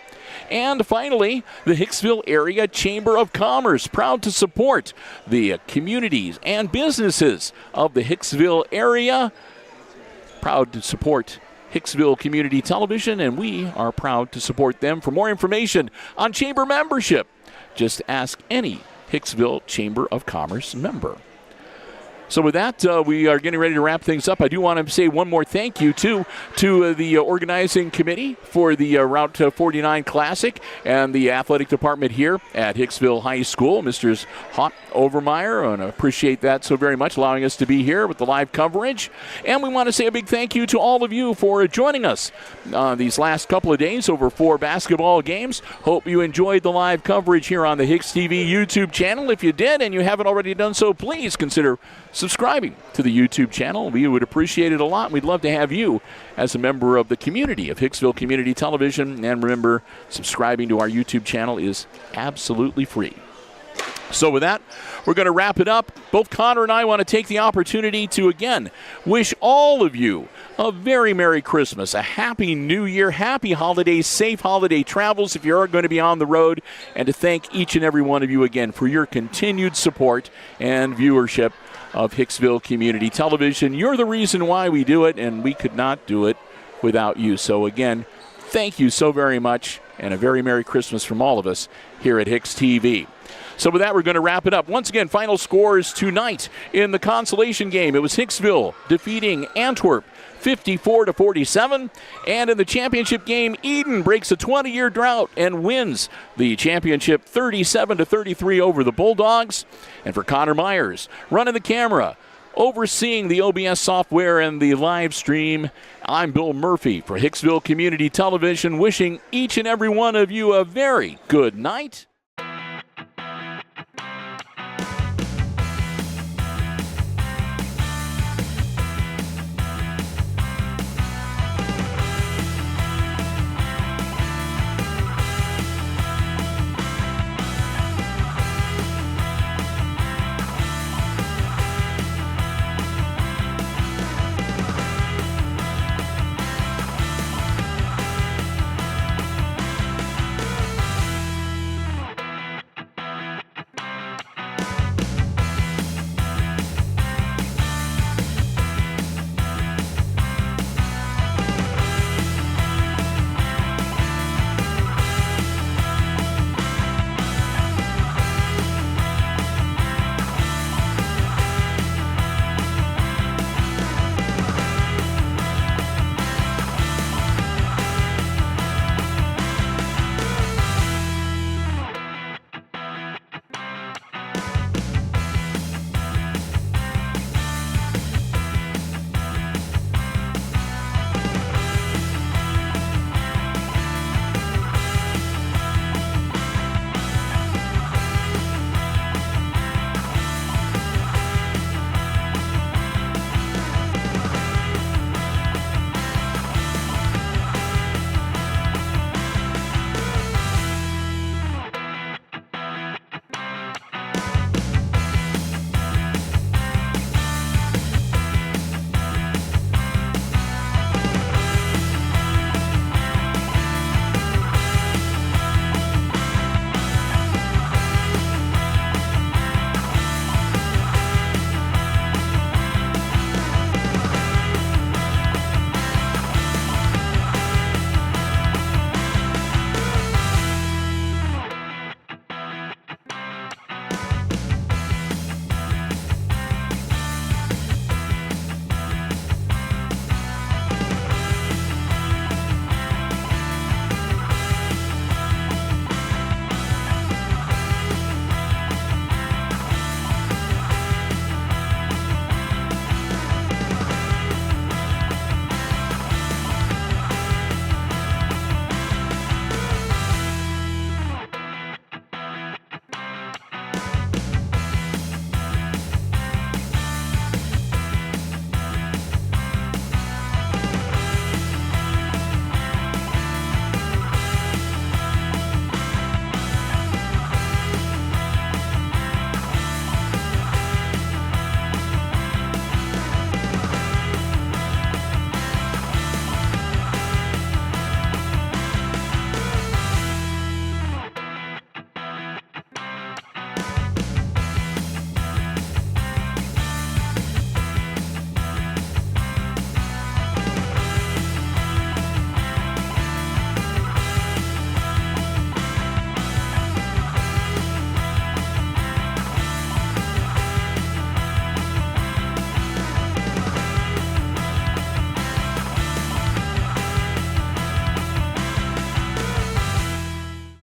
And finally, the Hicksville Area Chamber of Commerce, proud to support the communities and businesses of the Hicksville area. Proud to support Hicksville Community Television, and we are proud to support them. For more information on chamber membership, just ask any Hicksville Chamber of Commerce member. So with that, we are getting ready to wrap things up. I do want to say one more thank you, too, to the organizing committee for the Route 49 Classic and the athletic department here at Hicksville High School, Mr. Hawk Overmeyer, and I appreciate that so very much, allowing us to be here with the live coverage. And we want to say a big thank you to all of you for joining us these last couple of days over 4 basketball games. Hope you enjoyed the live coverage here on the HIX-TV YouTube channel. If you did and you haven't already done so, please consider subscribing to the YouTube channel. We would appreciate it a lot. We'd love to have you as a member of the community of Hicksville Community Television. And remember, subscribing to our YouTube channel is absolutely free. So with that, we're going to wrap it up. Both Connor and I want to take the opportunity to, again, wish all of you a very Merry Christmas, a Happy New Year, Happy Holidays, safe holiday travels if you are going to be on the road, and to thank each and every one of you again for your continued support and viewership of Hicksville Community Television. You're the reason why we do it, and we could not do it without you. So again, thank you so very much, and a very Merry Christmas from all of us here at HIX-TV. So with that, we're going to wrap it up. Once again, final scores tonight in the consolation game. It was Hicksville defeating Antwerp 54-47. And in the championship game, Edon breaks a 20-year drought and wins the championship 37-33 over the Bulldogs. And for Connor Myers, running the camera, overseeing the OBS software and the live stream, I'm Bill Murphy for Hicksville Community Television, wishing each and every one of you a very good night